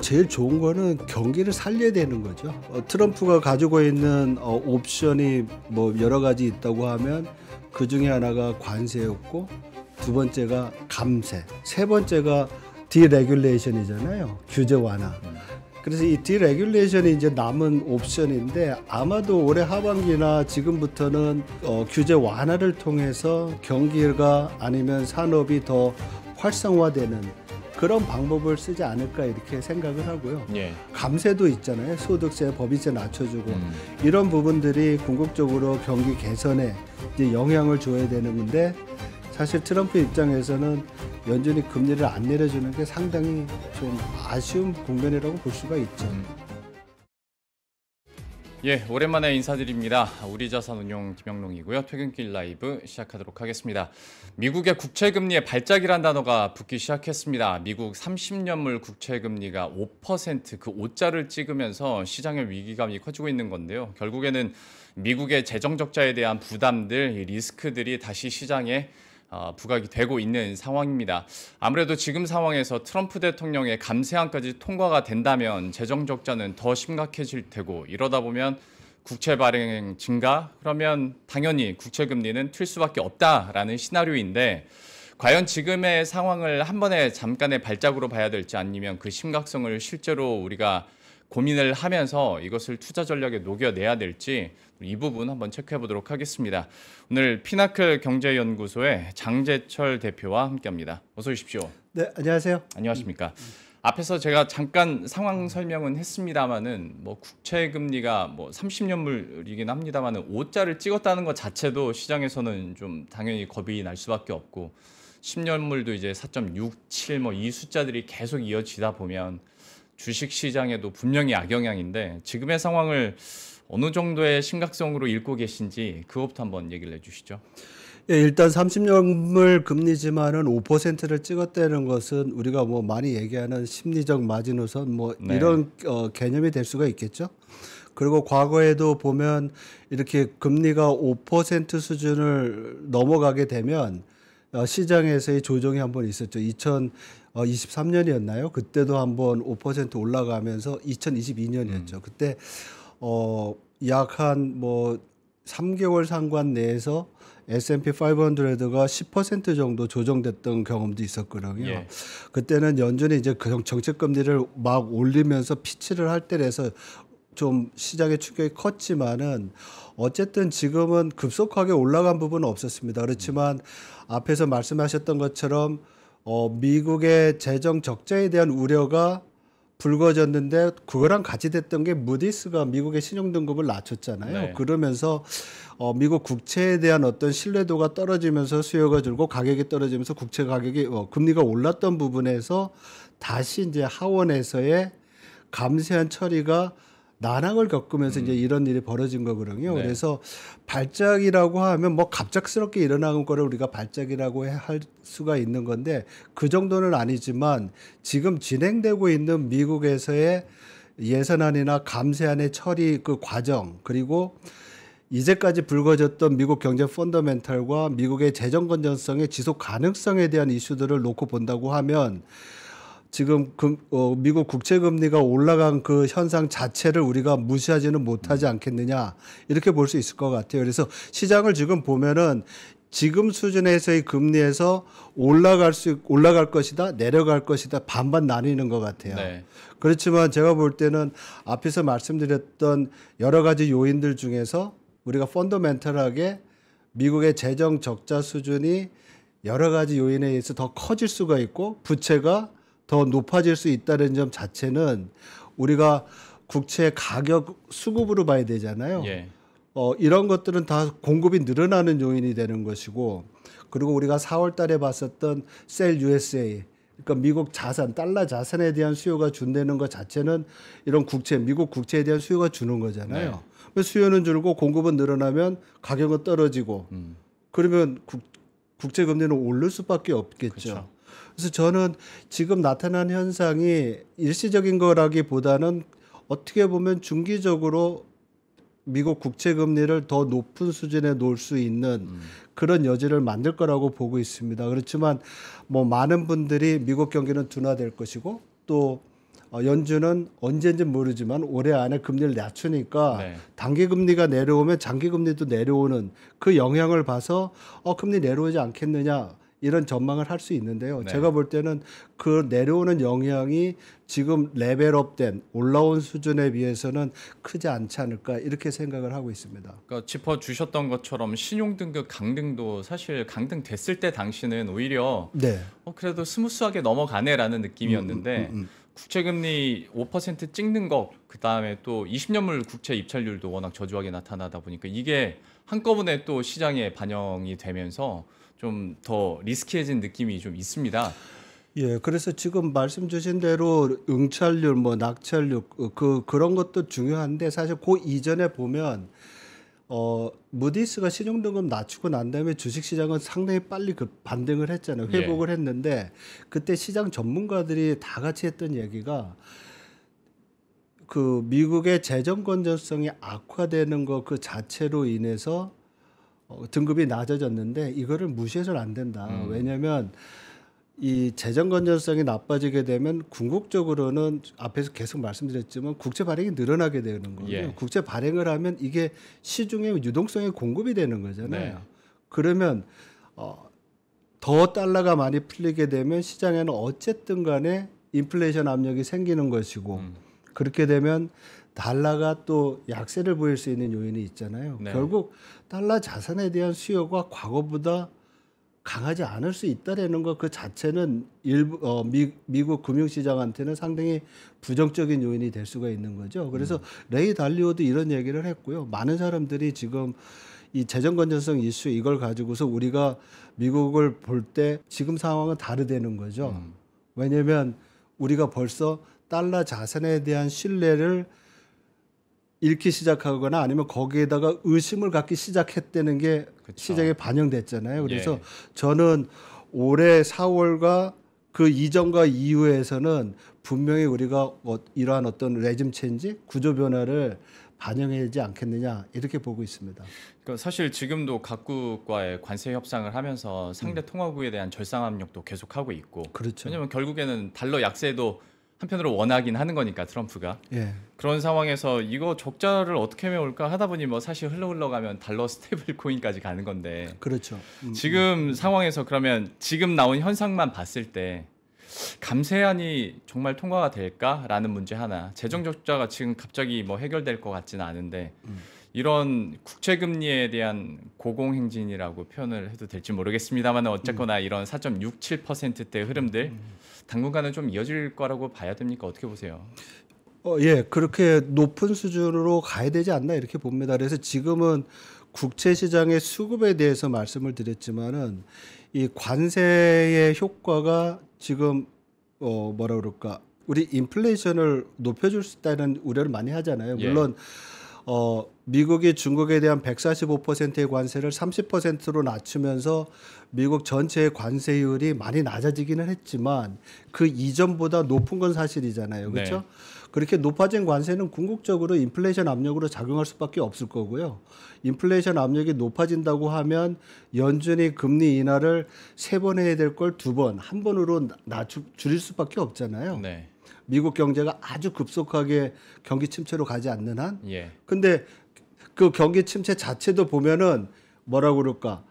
제일 좋은 거는 경기를 살려야 되는 거죠. 트럼프가 가지고 있는 옵션이 뭐 여러 가지 있다고 하면 그 중에 하나가 관세였고, 두 번째가 감세, 세 번째가 디레귤레이션이잖아요. 규제 완화. 그래서 이 디레귤레이션이 이제 남은 옵션인데, 아마도 올해 하반기나 지금부터는 규제 완화를 통해서 경기가 아니면 산업이 더 활성화되는 그런 방법을 쓰지 않을까 이렇게 생각을 하고요. 예. 감세도 있잖아요. 소득세, 법인세 낮춰주고 이런 부분들이 궁극적으로 경기 개선에 이제 영향을 줘야 되는 건데, 사실 트럼프 입장에서는 연준이 금리를 안 내려주는 게 상당히 좀 아쉬운 국면이라고 볼 수가 있죠. 예, 오랜만에 인사드립니다. 우리자산운용 김영롱이고요. 퇴근길 라이브 시작하도록 하겠습니다. 미국의 국채금리에 발작이란 단어가 붙기 시작했습니다. 미국 30년물 국채금리가 5%, 그 5자를 찍으면서 시장의 위기감이 커지고 있는 건데요. 결국에는 미국의 재정적자에 대한 부담들, 리스크들이 다시 시장에 부각이 되고 있는 상황입니다. 아무래도 지금 상황에서 트럼프 대통령의 감세안까지 통과가 된다면 재정 적자는 더 심각해질 테고, 이러다 보면 국채 발행 증가, 그러면 당연히 국채 금리는 튈 수밖에 없다라는 시나리오인데, 과연 지금의 상황을 한 번에 잠깐의 발작으로 봐야 될지, 아니면 그 심각성을 실제로 우리가 고민을 하면서 이것을 투자 전략에 녹여내야 될지, 이 부분 한번 체크해 보도록 하겠습니다. 오늘 피나클 경제연구소의 장재철 대표와 함께합니다. 어서 오십시오. 네, 안녕하세요. 안녕하십니까. 앞에서 제가 잠깐 상황 설명은 했습니다만은, 뭐 국채 금리가 뭐 30년물이긴 합니다만은 5자를 찍었다는 것 자체도 시장에서는 좀 당연히 겁이 날 수밖에 없고, 10년물도 이제 4.67 뭐 이 숫자들이 계속 이어지다 보면 주식 시장에도 분명히 악영향인데, 지금의 상황을 어느 정도의 심각성으로 읽고 계신지 그것부터 한번 얘기를 해주시죠. 예, 일단 30년물 금리지만은 5%를 찍었다는 것은 우리가 뭐 많이 얘기하는 심리적 마지노선 뭐 네. 이런 개념이 될 수가 있겠죠. 그리고 과거에도 보면 이렇게 금리가 5% 수준을 넘어가게 되면 시장에서의 조정이 한번 있었죠. 2023년이었나요? 그때도 한번 5% 올라가면서 2022년이었죠. 그때 약 한 뭐 3개월 상관 내에서 S&P 500가 10% 정도 조정됐던 경험도 있었거든요. 예. 그때는 연준이 이제 정책 금리를 막 올리면서 피치를 할 때라서 좀 시장의 충격이 컸지만은, 어쨌든 지금은 급속하게 올라간 부분은 없었습니다. 그렇지만 앞에서 말씀하셨던 것처럼 미국의 재정 적자에 대한 우려가 불거졌는데, 그거랑 같이 됐던 게 무디스가 미국의 신용 등급을 낮췄잖아요. 네. 그러면서 미국 국채에 대한 어떤 신뢰도가 떨어지면서 수요가 줄고 가격이 떨어지면서 국채 가격이 금리가 올랐던 부분에서 다시 이제 하원에서의 감세한 처리가 난항을 겪으면서 이제 이런 일이 벌어진 거거든요. 네. 그래서 발작이라고 하면 뭐 갑작스럽게 일어나는 거를 우리가 발작이라고 할 수가 있는 건데, 그 정도는 아니지만 지금 진행되고 있는 미국에서의 예산안이나 감세안의 처리 그 과정, 그리고 이제까지 불거졌던 미국 경제 펀더멘털과 미국의 재정 건전성의 지속 가능성에 대한 이슈들을 놓고 본다고 하면, 지금 미국 국채 금리가 올라간 그 현상 자체를 우리가 무시하지는 못하지 않겠느냐, 이렇게 볼 수 있을 것 같아요. 그래서 시장을 지금 보면은 지금 수준에서의 금리에서 올라갈 것이다, 내려갈 것이다, 반반 나뉘는 것 같아요. 네. 그렇지만 제가 볼 때는 앞에서 말씀드렸던 여러 가지 요인들 중에서 우리가 펀더멘털하게 미국의 재정 적자 수준이 여러 가지 요인에 의해서 더 커질 수가 있고, 부채가 더 높아질 수 있다는 점 자체는 우리가 국채 가격 수급으로 봐야 되잖아요. 예. 이런 것들은 다 공급이 늘어나는 요인이 되는 것이고, 그리고 우리가 4월 달에 봤었던 셀 USA, 그러니까 미국 자산, 달러 자산에 대한 수요가 준다는 것 자체는 이런 국채, 미국 국채에 대한 수요가 주는 거잖아요. 네. 수요는 줄고 공급은 늘어나면 가격은 떨어지고, 그러면 국채 금리는 오를 수밖에 없겠죠. 그쵸. 그래서 저는 지금 나타난 현상이 일시적인 거라기보다는 어떻게 보면 중기적으로 미국 국채 금리를 더 높은 수준에 놓을 수 있는 그런 여지를 만들 거라고 보고 있습니다. 그렇지만 뭐 많은 분들이 미국 경기는 둔화될 것이고, 또 연준은 언제인지 모르지만 올해 안에 금리를 낮추니까 네. 단기 금리가 내려오면 장기 금리도 내려오는 그 영향을 봐서 금리 내려오지 않겠느냐 이런 전망을 할 수 있는데요. 네. 제가 볼 때는 그 내려오는 영향이 지금 레벨업된 올라온 수준에 비해서는 크지 않지 않을까 이렇게 생각을 하고 있습니다. 그러니까 짚어주셨던 것처럼 신용등급 강등도 사실 강등됐을 때 당시는 오히려 네. 그래도 스무스하게 넘어가네라는 느낌이었는데 국채금리 5% 찍는 것, 그다음에 또 20년물 국채 입찰률도 워낙 저조하게 나타나다 보니까 이게 한꺼번에 또 시장에 반영이 되면서 좀 더 리스키해진 느낌이 좀 있습니다. 예, 그래서 지금 말씀 주신 대로 응찰률, 뭐 낙찰률 그런 것도 중요한데 사실 그 이전에 보면 무디스가 신용등급 낮추고 난 다음에 주식시장은 상당히 빨리 그 반등을 했잖아요. 회복을 했는데 그때 시장 전문가들이 다 같이 했던 얘기가 그 미국의 재정 건전성이 악화되는 것 그 자체로 인해서 등급이 낮아졌는데 이거를 무시해서는 안 된다. 왜냐하면 이 재정 건전성이 나빠지게 되면 궁극적으로는 앞에서 계속 말씀드렸지만 국채 발행이 늘어나게 되는 거예요. 예. 국채 발행을 하면 이게 시중에 유동성이 공급이 되는 거잖아요. 네. 그러면 더 달러가 많이 풀리게 되면 시장에는 어쨌든 간에 인플레이션 압력이 생기는 것이고 그렇게 되면 달러가 또 약세를 보일 수 있는 요인이 있잖아요. 네. 결국 달러 자산에 대한 수요가 과거보다 강하지 않을 수 있다라는 것 그 자체는 일부 미국 금융시장한테는 상당히 부정적인 요인이 될 수가 있는 거죠. 그래서 레이 달리오도 이런 얘기를 했고요. 많은 사람들이 지금 이 재정 건전성 이슈 이걸 가지고서 우리가 미국을 볼 때 지금 상황은 다르다는 거죠. 왜냐하면 우리가 벌써 달러 자산에 대한 신뢰를 잃기 시작하거나 아니면 거기에다가 의심을 갖기 시작했다는 게 그쵸. 시장에 반영됐잖아요. 그래서 예. 저는 올해 4월과 그 이전과 이후에서는 분명히 우리가 이러한 어떤 레짐 체인지, 구조 변화를 반영하지 않겠느냐 이렇게 보고 있습니다. 그러니까 사실 지금도 각국과의 관세 협상을 하면서 상대 통화국에 대한 절상 압력도 계속하고 있고 그렇죠. 왜냐하면 결국에는 달러 약세도 한편으로 원하긴 하는 거니까 트럼프가 예. 그런 상황에서 이거 적자를 어떻게 메울까 하다 보니 뭐 사실 흘러가면 달러 스테이블 코인까지 가는 건데 그렇죠. 지금 상황에서 그러면 지금 나온 현상만 봤을 때 감세안이 정말 통과가 될까라는 문제 하나, 재정 적자가 지금 갑자기 뭐 해결될 것 같지는 않은데 이런 국채 금리에 대한 고공행진이라고 표현을 해도 될지 모르겠습니다만 어쨌거나 이런 4.67%대 흐름들 당분간은 좀 이어질 거라고 봐야 됩니까? 어떻게 보세요? 예, 그렇게 높은 수준으로 가야 되지 않나 이렇게 봅니다. 그래서 지금은 국채 시장의 수급에 대해서 말씀을 드렸지만은 이 관세의 효과가 지금 뭐라 그럴까? 우리 인플레이션을 높여줄 수 있다는 우려를 많이 하잖아요. 물론 미국이 중국에 대한 145%의 관세를 30%로 낮추면서 미국 전체의 관세율이 많이 낮아지기는 했지만 그 이전보다 높은 건 사실이잖아요. 그렇죠? 네. 그렇게 높아진 관세는 궁극적으로 인플레이션 압력으로 작용할 수밖에 없을 거고요. 인플레이션 압력이 높아진다고 하면 연준이 금리 인하를 3번 해야 될 걸 2번, 한 번으로 줄일 수밖에 없잖아요. 네. 미국 경제가 아주 급속하게 경기 침체로 가지 않는 한. 예. 근데 그 경기 침체 자체도 보면은 뭐라고 그럴까?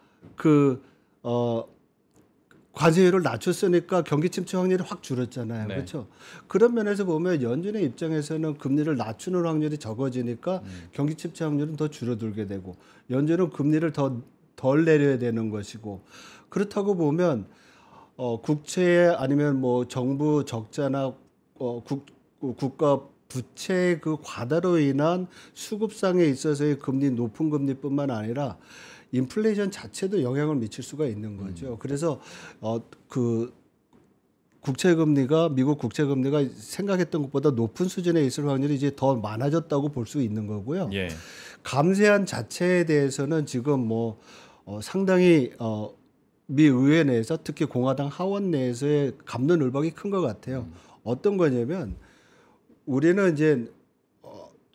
관세율을 낮췄으니까 경기 침체 확률이 확 줄었잖아요. 네. 그렇죠? 그런 면에서 보면 연준의 입장에서는 금리를 낮추는 확률이 적어지니까 경기 침체 확률은 더 줄어들게 되고 연준은 금리를 덜 내려야 되는 것이고 그렇다고 보면 국채 아니면 뭐 정부 적자나 국가 부채의 그 과다로 인한 수급상에 있어서의 높은 금리뿐만 아니라 인플레이션 자체도 영향을 미칠 수가 있는 거죠. 그래서 미국 국채 금리가 생각했던 것보다 높은 수준에 있을 확률이 이제 더 많아졌다고 볼 수 있는 거고요. 예. 감세안 자체에 대해서는 지금 상당히 미 의회 내에서 특히 공화당 하원 내에서의 갑론을박이 큰 것 같아요. 어떤 거냐면 우리는 이제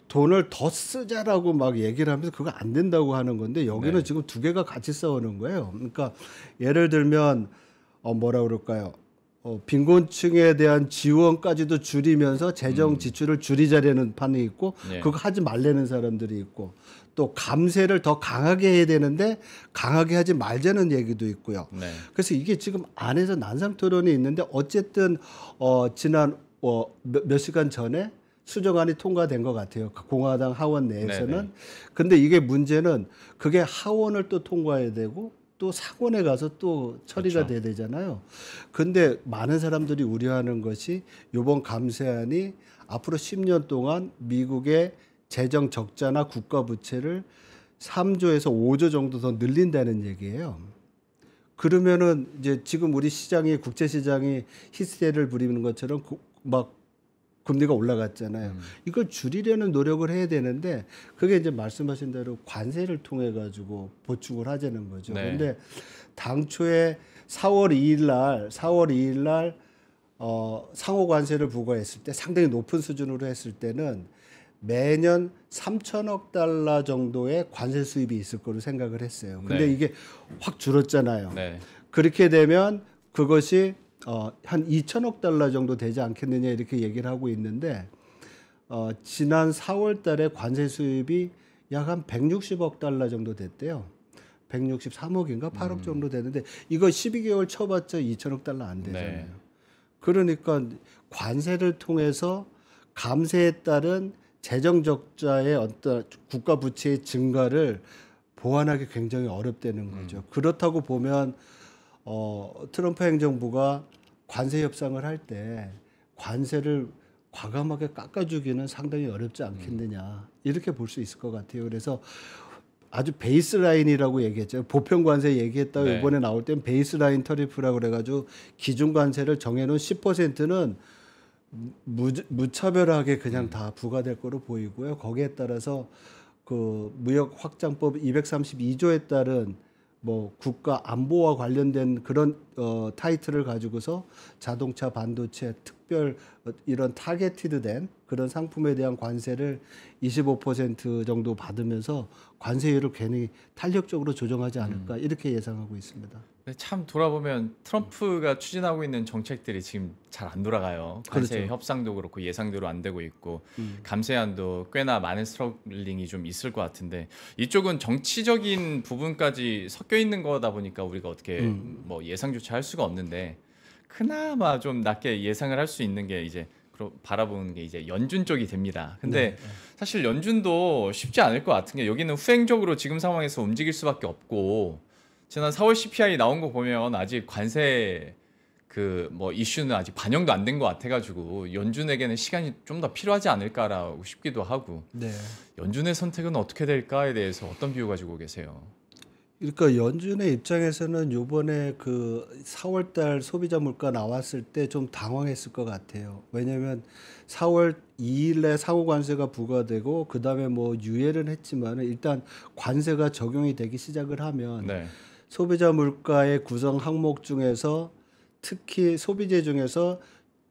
돈을 더 쓰자라고 막 얘기를 하면서 그거 안 된다고 하는 건데 여기는 네. 지금 두 개가 같이 싸우는 거예요. 그러니까 예를 들면 뭐라 그럴까요? 빈곤층에 대한 지원까지도 줄이면서 재정 지출을 줄이자려는 판이 있고 예. 그거 하지 말라는 사람들이 있고 또 감세를 더 강하게 해야 되는데 강하게 하지 말자는 얘기도 있고요. 네. 그래서 이게 지금 안에서 난상 토론이 있는데 어쨌든 지난 몇 시간 전에 수정안이 통과된 것 같아요. 공화당 하원 내에서는. 네네. 근데 이게 문제는 그게 하원을 또 통과해야 되고 또 상원에 가서 또 처리가 그렇죠. 돼야 되잖아요. 근데 많은 사람들이 우려하는 것이 이번 감세안이 앞으로 10년 동안 미국의 재정 적자나 국가 부채를 3조에서 5조 정도 더 늘린다는 얘기예요. 그러면은 이제 지금 우리 시장이 국제 시장이 히스테리를 부리는 것처럼 막 금리가 올라갔잖아요. 이걸 줄이려는 노력을 해야 되는데 그게 이제 말씀하신 대로 관세를 통해 가지고 보충을 하자는 거죠. 네. 그런데 당초에 4월 2일 날 상호 관세를 부과했을 때 상당히 높은 수준으로 했을 때는 매년 3천억 달러 정도의 관세 수입이 있을 거로 생각을 했어요. 근데 네. 이게 확 줄었잖아요. 네. 그렇게 되면 그것이 한 2천억 달러 정도 되지 않겠느냐 이렇게 얘기를 하고 있는데 지난 4월 달에 관세 수입이 약 한 160억 달러 정도 됐대요. 163억인가 8억 정도 되는데 이거 12개월 쳐봤자 2천억 달러 안 되잖아요. 네. 그러니까 관세를 통해서 감세에 따른 재정 적자의 어떤 국가 부채의 증가를 보완하기 굉장히 어렵다는 거죠. 그렇다고 보면 트럼프 행정부가 관세 협상을 할 때 관세를 과감하게 깎아주기는 상당히 어렵지 않겠느냐 이렇게 볼 수 있을 것 같아요. 그래서 아주 베이스라인이라고 얘기했죠. 보편 관세 얘기했다가 네. 이번에 나올 땐 베이스라인 터리프라고 그래가지고 기준 관세를 정해놓은 10%는 무차별하게 그냥 다 부과될 거로 보이고요. 거기에 따라서 그 무역 확장법 232조에 따른 뭐 국가 안보와 관련된 그런 타이틀을 가지고서 자동차, 반도체, 특별 이런 타겟티드된 그런 상품에 대한 관세를 25% 정도 받으면서 관세율을 괜히 탄력적으로 조정하지 않을까 이렇게 예상하고 있습니다. 근데 참 돌아보면 트럼프가 추진하고 있는 정책들이 지금 잘 안 돌아가요. 관세 그렇죠. 협상도 그렇고 예상대로 안 되고 있고 감세안도 꽤나 많은 스트러글링이 좀 있을 것 같은데 이쪽은 정치적인 부분까지 섞여 있는 거다 보니까 우리가 어떻게 뭐 예상조차 할 수가 없는데 그나마 좀 낮게 예상을 할 수 있는 게 이제 바라보는 게 이제 연준 쪽이 됩니다. 근데 사실 연준도 쉽지 않을 것 같은 게 여기는 후행적으로 지금 상황에서 움직일 수밖에 없고 지난 4월 CPI 나온 거 보면 아직 관세 그 뭐 이슈는 아직 반영도 안 된 것 같아가지고 연준에게는 시간이 좀 더 필요하지 않을까라고 싶기도 하고 네. 연준의 선택은 어떻게 될까에 대해서 어떤 비유 가지고 계세요? 그러니까 연준의 입장에서는 요번에 그 4월 달 소비자 물가 나왔을 때 좀 당황했을 것 같아요. 왜냐하면 4월 2일에 상호 관세가 부과되고 그다음에 뭐 유예는 했지만 일단 관세가 적용이 되기 시작을 하면 네. 소비자 물가의 구성 항목 중에서 특히 소비재 중에서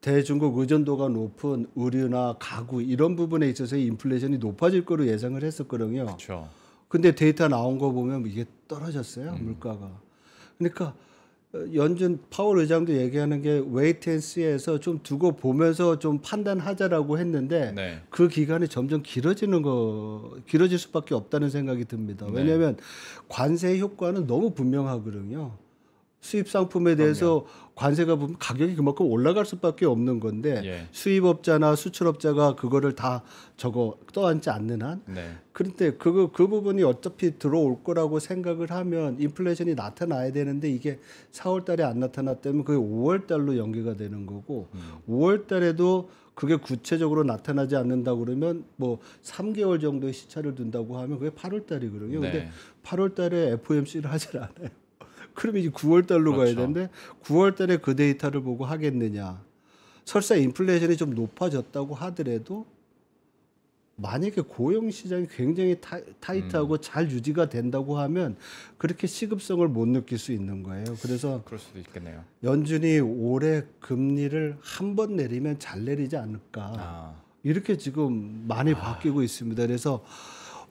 대중국 의존도가 높은 의류나 가구 이런 부분에 있어서 인플레이션이 높아질 거로 예상을 했었거든요. 그렇죠. 근데 데이터 나온 거 보면 이게 떨어졌어요, 물가가. 그러니까 연준 파월 의장도 얘기하는 게 웨이트 앤 씨에서 좀 두고 보면서 좀 판단하자라고 했는데 네. 그 기간이 점점 길어질 수밖에 없다는 생각이 듭니다. 네. 왜냐하면 관세 효과는 너무 분명하거든요. 수입 상품에 대해서 관세가 보면 가격이 그만큼 올라갈 수밖에 없는 건데 예. 수입업자나 수출업자가 그거를 다 저거 떠안지 않는 한 네. 그런데 그 부분이 어차피 들어올 거라고 생각을 하면 인플레이션이 나타나야 되는데 이게 4월 달에 안 나타났다면 그게 5월 달로 연기가 되는 거고 5월 달에도 그게 구체적으로 나타나지 않는다 그러면 뭐 3개월 정도의 시차를 둔다고 하면 그게 8월 달이거든요. 네. 근데 8월 달에 FOMC를 하질 않아요. 그러면 이제 9월 달로 그렇죠. 가야 되는데 9월 달에 그 데이터를 보고 하겠느냐. 설사 인플레이션이 좀 높아졌다고 하더라도 만약에 고용 시장이 굉장히 타이트하고 잘 유지가 된다고 하면 그렇게 시급성을 못 느낄 수 있는 거예요. 그래서 그럴 수도 있겠네요. 연준이 올해 금리를 한 번 내리면 잘 내리지 않을까. 이렇게 지금 많이 바뀌고 있습니다. 그래서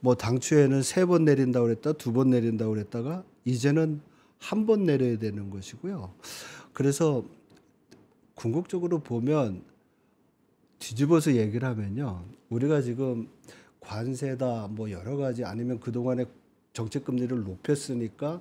뭐 당초에는 3번 내린다고 그랬다, 2번 내린다고 그랬다가 이제는 한 번 내려야 되는 것이고요. 그래서 궁극적으로 보면 뒤집어서 얘기를 하면요. 우리가 지금 관세다 뭐 여러 가지 아니면 그동안에 정책 금리를 높였으니까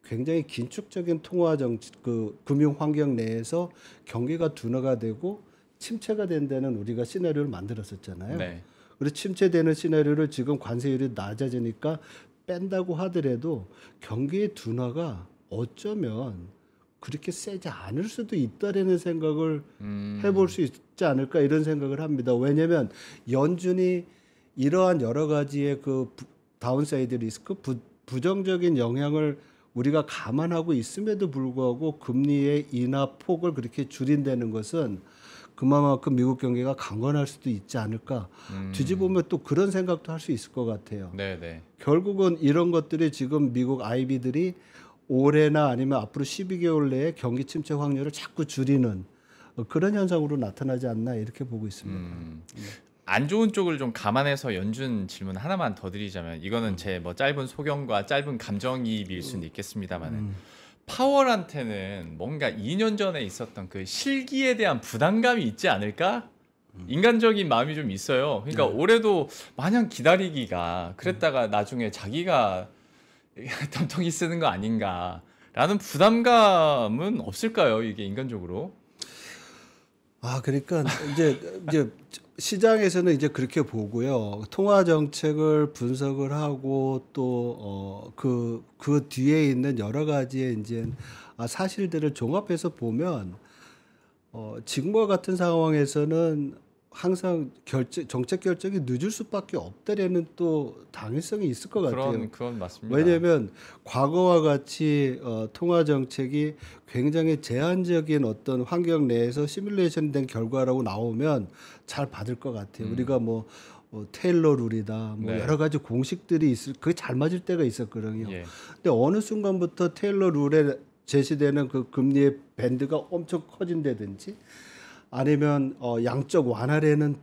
굉장히 긴축적인 통화 정책 그 금융 환경 내에서 경기가 둔화가 되고 침체가 된다는 우리가 시나리오를 만들었었잖아요. 네. 그래서 침체되는 시나리오를 지금 관세율이 낮아지니까 뺀다고 하더라도 경기의 둔화가 어쩌면 그렇게 세지 않을 수도 있다라는 생각을 해볼 수 있지 않을까 이런 생각을 합니다. 왜냐하면 연준이 이러한 여러 가지의 그 다운사이드 리스크, 부정적인 영향을 우리가 감안하고 있음에도 불구하고 금리의 인하 폭을 그렇게 줄인다는 것은 그만큼 미국 경기가 강건할 수도 있지 않을까. 뒤집으면 또 그런 생각도 할 수 있을 것 같아요. 네네. 결국은 이런 것들이 지금 미국 IB들이 올해나 아니면 앞으로 12개월 내에 경기 침체 확률을 자꾸 줄이는 그런 현상으로 나타나지 않나 이렇게 보고 있습니다. 안 좋은 쪽을 좀 감안해서 연준 질문 하나만 더 드리자면 이거는 제 뭐 짧은 소견과 짧은 감정이입일 수는 있겠습니다만은 파월한테는 뭔가 2년 전에 있었던 그 실기에 대한 부담감이 있지 않을까? 인간적인 마음이 좀 있어요. 그러니까 올해도 마냥 기다리기가 그랬다가 나중에 자기가 덤텅이 쓰는 거 아닌가라는 부담감은 없을까요? 이게 인간적으로? 그러니까 이제 시장에서는 이제 그렇게 보고요. 통화 정책을 분석을 하고 또 그 뒤에 있는 여러 가지의 이제 사실들을 종합해서 보면 지금과 같은 상황에서는 항상 정책 결정이 늦을 수밖에 없다라는 또 당위성이 있을 것 같아요. 그건 맞습니다. 왜냐하면 과거와 같이 통화 정책이 굉장히 제한적인 어떤 환경 내에서 시뮬레이션된 결과라고 나오면 잘 받을 것 같아요. 우리가 뭐 테일러 룰이다, 뭐 네. 여러 가지 공식들이 그게 잘 맞을 때가 있었거든요. 예. 근데 어느 순간부터 테일러 룰에 제시되는 그 금리의 밴드가 엄청 커진다든지 아니면 양적 완화라는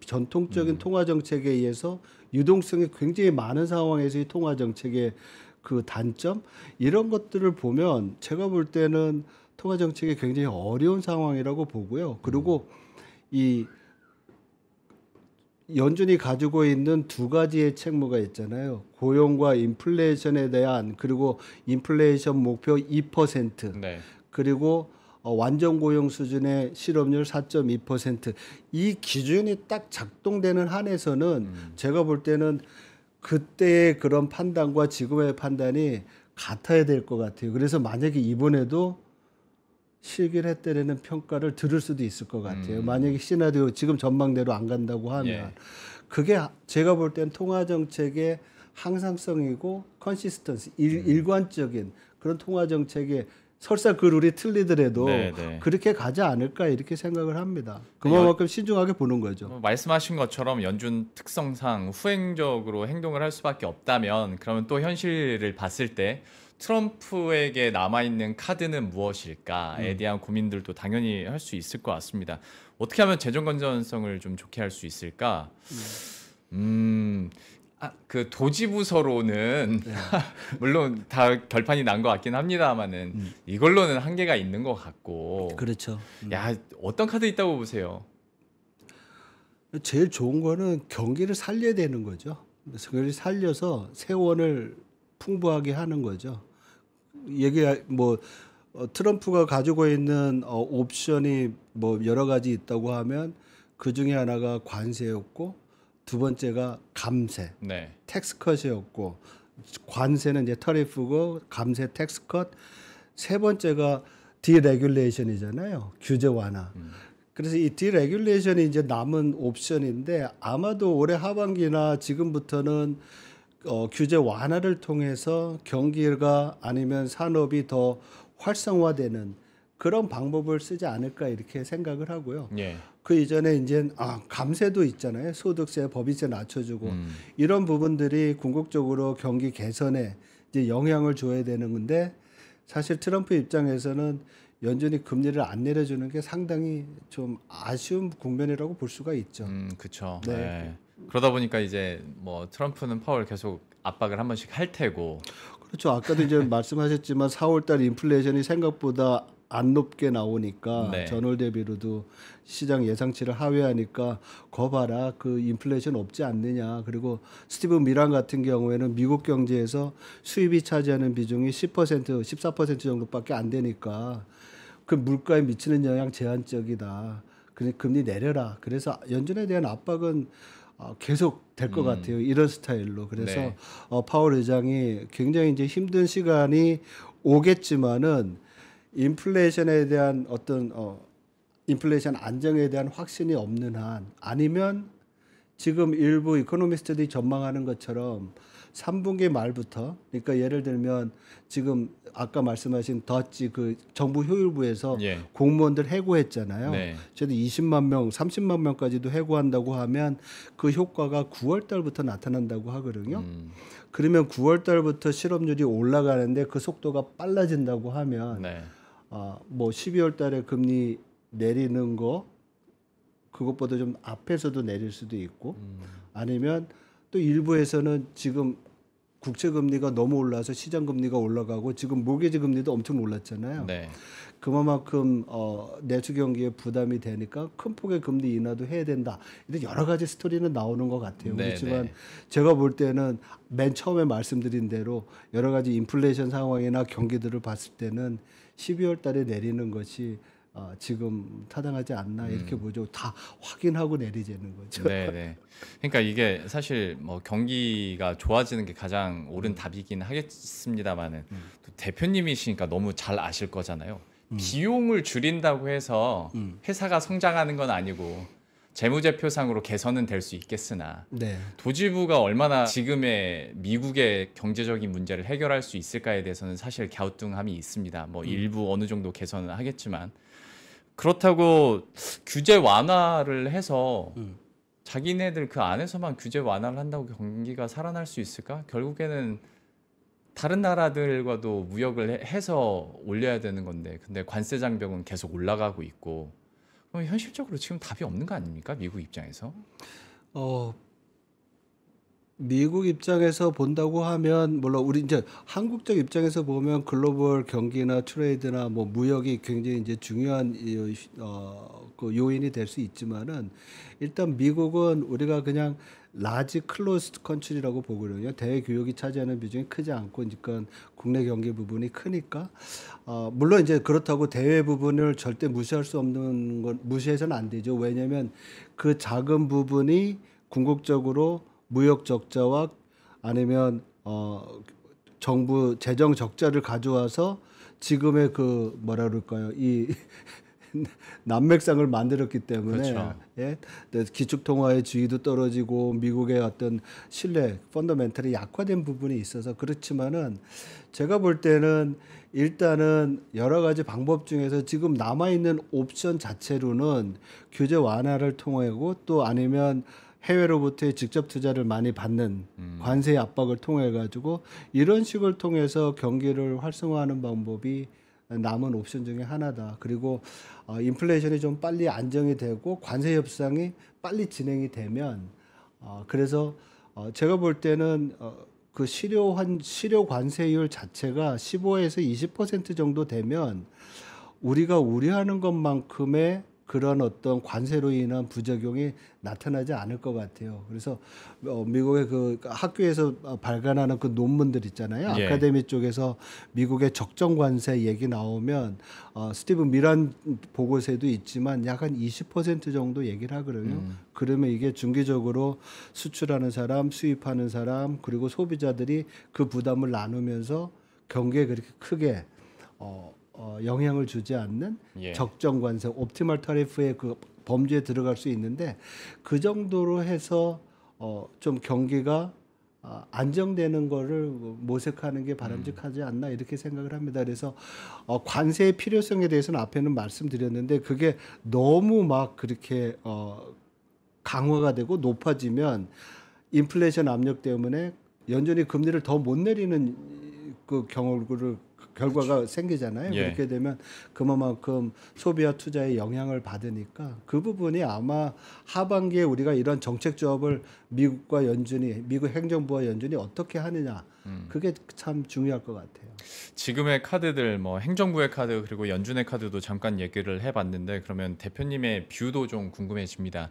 전통적인 통화 정책에 의해서 유동성이 굉장히 많은 상황에서의 통화 정책의 그 단점 이런 것들을 보면 제가 볼 때는 통화 정책이 굉장히 어려운 상황이라고 보고요. 그리고 이 연준이 가지고 있는 두 가지의 책무가 있잖아요. 고용과 인플레이션에 대한 그리고 인플레이션 목표 2% 네. 그리고 완전 고용 수준의 실업률 4.2% 이 기준이 딱 작동되는 한에서는 제가 볼 때는 그때의 그런 판단과 지금의 판단이 같아야 될 것 같아요. 그래서 만약에 이번에도 실기를 했다라는 평가를 들을 수도 있을 것 같아요. 만약에 시나리오 지금 전망대로 안 간다고 하면 예. 그게 제가 볼 땐 통화 정책의 항상성이고 컨시스턴시 일관적인 그런 통화 정책의 설사 그 룰이 틀리더라도 네네. 그렇게 가지 않을까 이렇게 생각을 합니다. 그만큼 신중하게 보는 거죠. 말씀하신 것처럼 연준 특성상 후행적으로 행동을 할 수밖에 없다면 그러면 또 현실을 봤을 때 트럼프에게 남아있는 카드는 무엇일까에 대한 고민들도 당연히 할 수 있을 것 같습니다. 어떻게 하면 재정 건전성을 좀 좋게 할 수 있을까? 그 도지부서로는 물론 다 결판이 난 것 같긴 합니다만은 이걸로는 한계가 있는 것 같고. 그렇죠. 야, 어떤 카드 있다고 보세요? 제일 좋은 거는 경기를 살려야 되는 거죠. 경기를 살려서 세원을 풍부하게 하는 거죠. 트럼프가 가지고 있는 옵션이 뭐 여러 가지 있다고 하면 그 중에 하나가 관세였고 두 번째가 감세, 네. 텍스컷이었고 관세는 이제 터리프고 감세 텍스컷 세 번째가 디레귤레이션이잖아요. 규제 완화. 그래서 이 디레귤레이션이 이제 남은 옵션인데 아마도 올해 하반기나 지금부터는 규제 완화를 통해서 경기가 아니면 산업이 더 활성화되는 그런 방법을 쓰지 않을까 이렇게 생각을 하고요. 예. 그 이전에 이제 감세도 있잖아요. 소득세, 법인세 낮춰주고 이런 부분들이 궁극적으로 경기 개선에 이제 영향을 줘야 되는 건데 사실 트럼프 입장에서는 연준이 금리를 안 내려주는 게 상당히 좀 아쉬운 국면이라고 볼 수가 있죠. 그렇죠. 네. 네. 그러다 보니까 이제 뭐 트럼프는 파월 계속 압박을 한 번씩 할 테고. 그렇죠. 아까도 이제 말씀하셨지만 4월달 인플레이션이 생각보다 안 높게 나오니까 네. 전월 대비로도 시장 예상치를 하회하니까 거 봐라 그 인플레이션 없지 않느냐. 그리고 스티븐 미란 같은 경우에는 미국 경제에서 수입이 차지하는 비중이 10% 14% 정도밖에 안 되니까 그 물가에 미치는 영향 제한적이다. 그래서 금리 내려라. 그래서 연준에 대한 압박은 계속 될 것 같아요. 이런 스타일로. 그래서 네. 파월 의장이 굉장히 이제 힘든 시간이 오겠지만은 인플레이션에 대한 어떤 인플레이션 안정에 대한 확신이 없는 한 아니면 지금 일부 이코노미스트들이 전망하는 것처럼 3분기 말부터 그러니까 예를 들면 지금 아까 말씀하신 더치 그 정부 효율부에서 예. 공무원들 해고했잖아요. 네. 저도 20만 명, 30만 명까지도 해고한다고 하면 그 효과가 9월 달부터 나타난다고 하거든요. 그러면 9월 달부터 실업률이 올라가는데 그 속도가 빨라진다고 하면 네. 뭐 12월 달에 금리 내리는 거 그것보다 좀 앞에서도 내릴 수도 있고 아니면 또 일부에서는 지금 국채 금리가 너무 올라서 시장 금리가 올라가고 지금 모기지 금리도 엄청 올랐잖아요. 네. 그만큼 내수 경기에 부담이 되니까 큰 폭의 금리 인하도 해야 된다. 이런 여러 가지 스토리는 나오는 것 같아요. 네, 그렇지만 네. 제가 볼 때는 맨 처음에 말씀드린 대로 여러 가지 인플레이션 상황이나 경기들을 봤을 때는 12월 달에 내리는 것이 지금 타당하지 않나 이렇게 보죠. 다 확인하고 내리자는 거죠. 네, 네. 그러니까 이게 사실 뭐 경기가 좋아지는 게 가장 옳은 답이긴 하겠습니다만은 또 대표님이시니까 너무 잘 아실 거잖아요. 비용을 줄인다고 해서 회사가 성장하는 건 아니고 재무제표상으로 개선은 될 수 있겠으나 네. 도지부가 얼마나 지금의 미국의 경제적인 문제를 해결할 수 있을까에 대해서는 사실 갸우뚱함이 있습니다. 뭐 일부 어느 정도 개선은 하겠지만 그렇다고 규제 완화를 해서 자기네들 그 안에서만 규제 완화를 한다고 경기가 살아날 수 있을까? 결국에는 다른 나라들과도 무역을 해서 올려야 되는 건데 근데 관세 장벽은 계속 올라가고 있고 그럼 현실적으로 지금 답이 없는 거 아닙니까? 미국 입장에서? 미국 입장에서 본다고 하면 물론 우리 이제 한국적 입장에서 보면 글로벌 경기나 트레이드나 뭐 무역이 굉장히 이제 중요한 그 요인이 될 수 있지만은 일단 미국은 우리가 그냥 라지 클로스드 컨트리라고 보거든요. 대외교역이 차지하는 비중이 크지 않고 그러니까 국내 경기 부분이 크니까 물론 이제 그렇다고 대외 부분을 절대 무시할 수 없는 건 무시해서는 안 되죠. 왜냐하면 그 작은 부분이 궁극적으로 무역 적자와 아니면 정부 재정 적자를 가져와서 지금의 그 뭐라 그럴까요? 이 난맥상을 만들었기 때문에 그렇죠. 예? 기축통화의 지위도 떨어지고 미국의 어떤 신뢰, 펀더멘털이 약화된 부분이 있어서 그렇지만은 제가 볼 때는 일단은 여러 가지 방법 중에서 지금 남아 있는 옵션 자체로는 규제 완화를 통하고 또 아니면 해외로부터의 직접 투자를 많이 받는 관세 압박을 통해 가지고 이런 식을 통해서 경기를 활성화하는 방법이 남은 옵션 중에 하나다. 그리고 인플레이션이 좀 빨리 안정이 되고 관세 협상이 빨리 진행이 되면 그래서 제가 볼 때는 그 실효 관세율 자체가 15에서 20% 정도 되면 우리가 우려하는 것만큼의 그런 어떤 관세로 인한 부작용이 나타나지 않을 것 같아요. 그래서 미국의 그 학교에서 발간하는 그 논문들 있잖아요. 예. 아카데미 쪽에서 미국의 적정 관세 얘기 나오면 스티븐 미란 보고서에도 있지만 약 한 20% 정도 얘기를 하거든요. 그러면 이게 중기적으로 수출하는 사람, 수입하는 사람, 그리고 소비자들이 그 부담을 나누면서 경기에 그렇게 크게 영향을 주지 않는 예. 적정 관세, 옵티멀 타리프의 그 범주에 들어갈 수 있는데 그 정도로 해서 좀 경기가 안정되는 거를 모색하는 게 바람직하지 않나 이렇게 생각을 합니다. 그래서 관세의 필요성에 대해서는 앞에는 말씀드렸는데 그게 너무 막 그렇게 강화가 되고 높아지면 인플레이션 압력 때문에 연준이 금리를 더 못 내리는 그 결과가 생기잖아요. 예. 그렇게 되면 그만큼 소비와 투자에 영향을 받으니까 그 부분이 아마 하반기에 우리가 이런 정책 조합을 미국 행정부와 연준이 어떻게 하느냐 그게 참 중요할 것 같아요. 지금의 카드들 뭐 행정부의 카드 그리고 연준의 카드도 잠깐 얘기를 해봤는데 그러면 대표님의 뷰도 좀 궁금해집니다.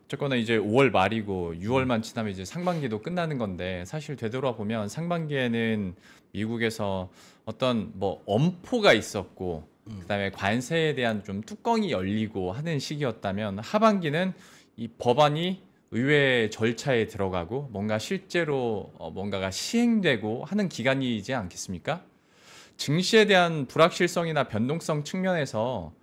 어쨌거나 이제 5월 말이고 6월만 지나면 이제 상반기도 끝나는 건데 사실 되돌아보면 상반기에는 미국에서 어떤 뭐 엄포가 있었고 그다음에 관세에 대한 좀 뚜껑이 열리고 하는 시기였다면 하반기는 이 법안이 의회 절차에 들어가고 뭔가 실제로 뭔가가 시행되고 하는 기간이지 않겠습니까? 증시에 대한 불확실성이나 변동성 측면에서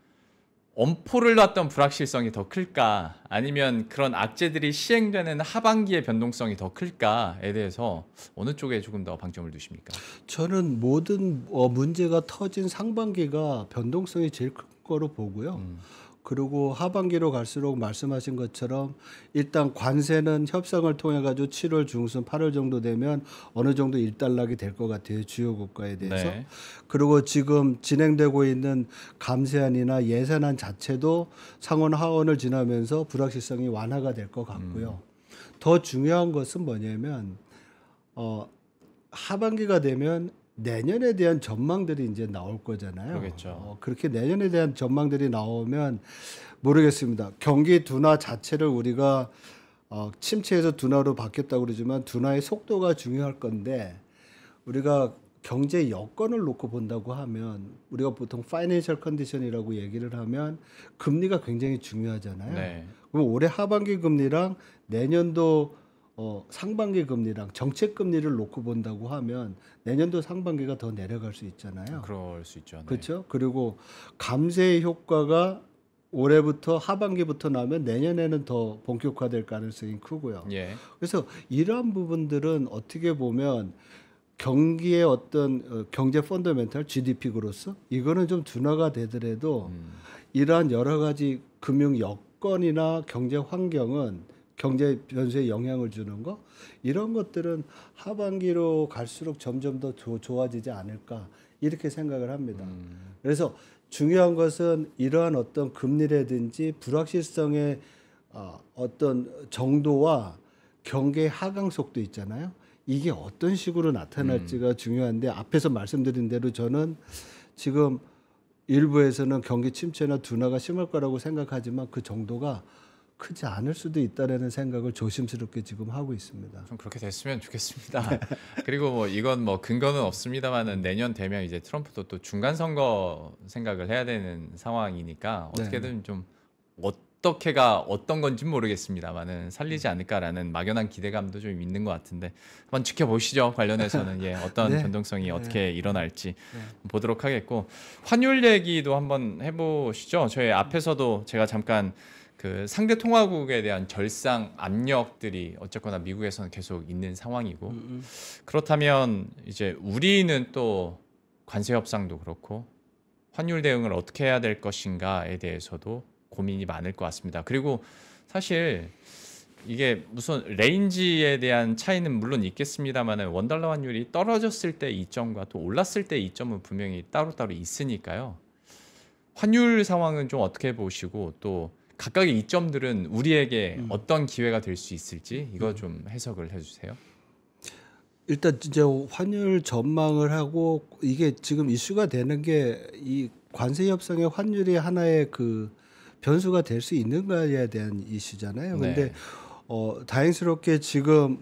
엄포를 놨던 불확실성이 더 클까? 아니면 그런 악재들이 시행되는 하반기의 변동성이 더 클까에 대해서 어느 쪽에 조금 더 방점을 두십니까? 저는 모든 문제가 터진 상반기가 변동성이 제일 큰 거로 보고요. 그리고 하반기로 갈수록 말씀하신 것처럼 일단 관세는 협상을 통해 가지고 7월 중순 8월 정도 되면 어느 정도 일단락이 될 것 같아요. 주요 국가에 대해서. 네. 그리고 지금 진행되고 있는 감세안이나 예산안 자체도 상원 하원을 지나면서 불확실성이 완화가 될 것 같고요. 더 중요한 것은 뭐냐면 하반기가 되면 내년에 대한 전망들이 이제 나올 거잖아요. 그러겠죠. 그렇게 내년에 대한 전망들이 나오면 모르겠습니다. 경기 둔화 자체를 우리가 침체에서 둔화로 바뀌었다고 그러지만 둔화의 속도가 중요할 건데 우리가 경제 여건을 놓고 본다고 하면 우리가 보통 파이낸셜 컨디션이라고 얘기를 하면 금리가 굉장히 중요하잖아요. 네. 그럼 올해 하반기 금리랑 내년도 상반기 금리랑 정책 금리를 놓고 본다고 하면 내년도 상반기가 더 내려갈 수 있잖아요. 그럴 수 있죠. 네. 그렇죠? 그리고 감세의 효과가 올해부터 하반기부터 나면 내년에는 더 본격화될 가능성이 크고요. 예. 그래서 이러한 부분들은 어떻게 보면 경기의 어떤 경제 펀더멘탈 GDP 그로서 이거는 좀 둔화가 되더라도 이러한 여러 가지 금융 여건이나 경제 환경은 경제 변수에 영향을 주는 거 이런 것들은 하반기로 갈수록 점점 더 좋아지지 않을까 이렇게 생각을 합니다. 그래서 중요한 것은 이러한 어떤 금리라든지 불확실성의 어떤 정도와 경계 하강 속도 있잖아요. 이게 어떤 식으로 나타날지가 중요한데 앞에서 말씀드린 대로 저는 지금 일부에서는 경기 침체나 둔화가 심할 거라고 생각하지만 그 정도가 크지 않을 수도 있다라는 생각을 조심스럽게 지금 하고 있습니다. 좀 그렇게 됐으면 좋겠습니다. 그리고 뭐 이건 뭐 근거는 없습니다만은 내년 되면 이제 트럼프도 또 중간 선거 생각을 해야 되는 상황이니까 어떻게든 좀 어떻게가 어떤 건지 모르겠습니다만은 살리지 않을까라는 막연한 기대감도 좀 있는 것 같은데 한번 지켜보시죠. 관련해서는 어떤 네. 변동성이 어떻게 일어날지 보도록 하겠고 환율 얘기도 한번 해보시죠. 저희 앞에서도 제가 잠깐 그 상대 통화국에 대한 절상 압력들이 어쨌거나 미국에서는 계속 있는 상황이고 그렇다면 이제 우리는 또 관세 협상도 그렇고 환율 대응을 어떻게 해야 될 것인가에 대해서도 고민이 많을 것 같습니다. 그리고 사실 이게 무슨 레인지에 대한 차이는 물론 있겠습니다만 원달러 환율이 떨어졌을 때 이점과 또 올랐을 때 이점은 분명히 따로따로 있으니까요. 환율 상황은 좀 어떻게 보시고 또 각각의 이점들은 우리에게 어떤 기회가 될 수 있을지 이거 좀 해석을 해주세요. 일단 진짜 환율 전망을 하고 이게 지금 이슈가 되는 게 이 관세 협상의 환율이 하나의 그 변수가 될 수 있는가에 대한 이슈잖아요. 근데 네. 다행스럽게 지금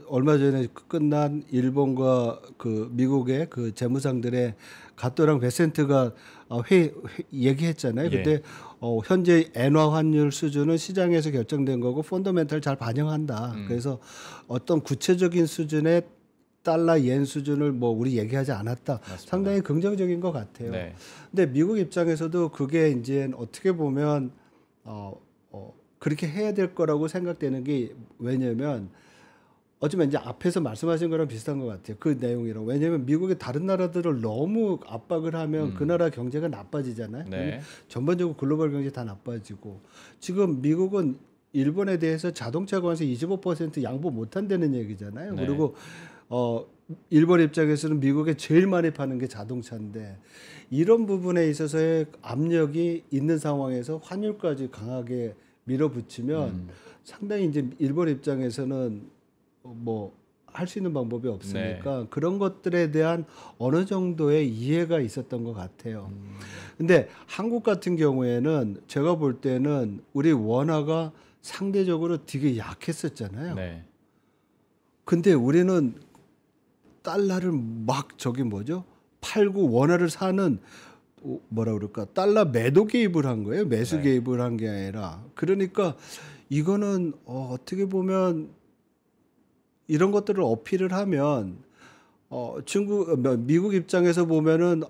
얼마 전에 끝난 일본과 그 미국의 그 재무상들의 갓도랑 베센트가 얘기했잖아요. 예. 근데 현재 엔화 환율 수준은 시장에서 결정된 거고 펀더멘탈 잘 반영한다. 그래서 어떤 구체적인 수준의 달러 옌 수준을 뭐 우리 얘기하지 않았다. 맞습니다. 상당히 긍정적인 것 같아요. 네. 근데 미국 입장에서도 그게 이제 어떻게 보면 그렇게 해야 될 거라고 생각되는 게 왜냐면 어쩌면 이제 앞에서 말씀하신 거랑 비슷한 것 같아요. 그 내용이랑. 왜냐면 미국의 다른 나라들을 너무 압박을 하면 그 나라 경제가 나빠지잖아요. 네. 전반적으로 글로벌 경제 다 나빠지고 지금 미국은 일본에 대해서 자동차 관세 25% 양보 못 한다는 얘기잖아요. 네. 그리고 일본 입장에서는 미국에 제일 많이 파는 게 자동차인데 이런 부분에 있어서의 압력이 있는 상황에서 환율까지 강하게 밀어붙이면 상당히 이제 일본 입장에서는 뭐 할 수 있는 방법이 없으니까 그런 것들에 대한 어느 정도의 이해가 있었던 것 같아요. 근데 한국 같은 경우에는 제가 볼 때는 우리 원화가 상대적으로 되게 약했었잖아요. 네. 근데 우리는 달러를 막 팔고 원화를 사는 뭐라 그럴까 달러 매도 개입을 한 거예요. 매수 네. 개입을 한 게 아니라. 그러니까 이거는 어떻게 보면 이런 것들을 어필을 하면 미국 입장에서 보면은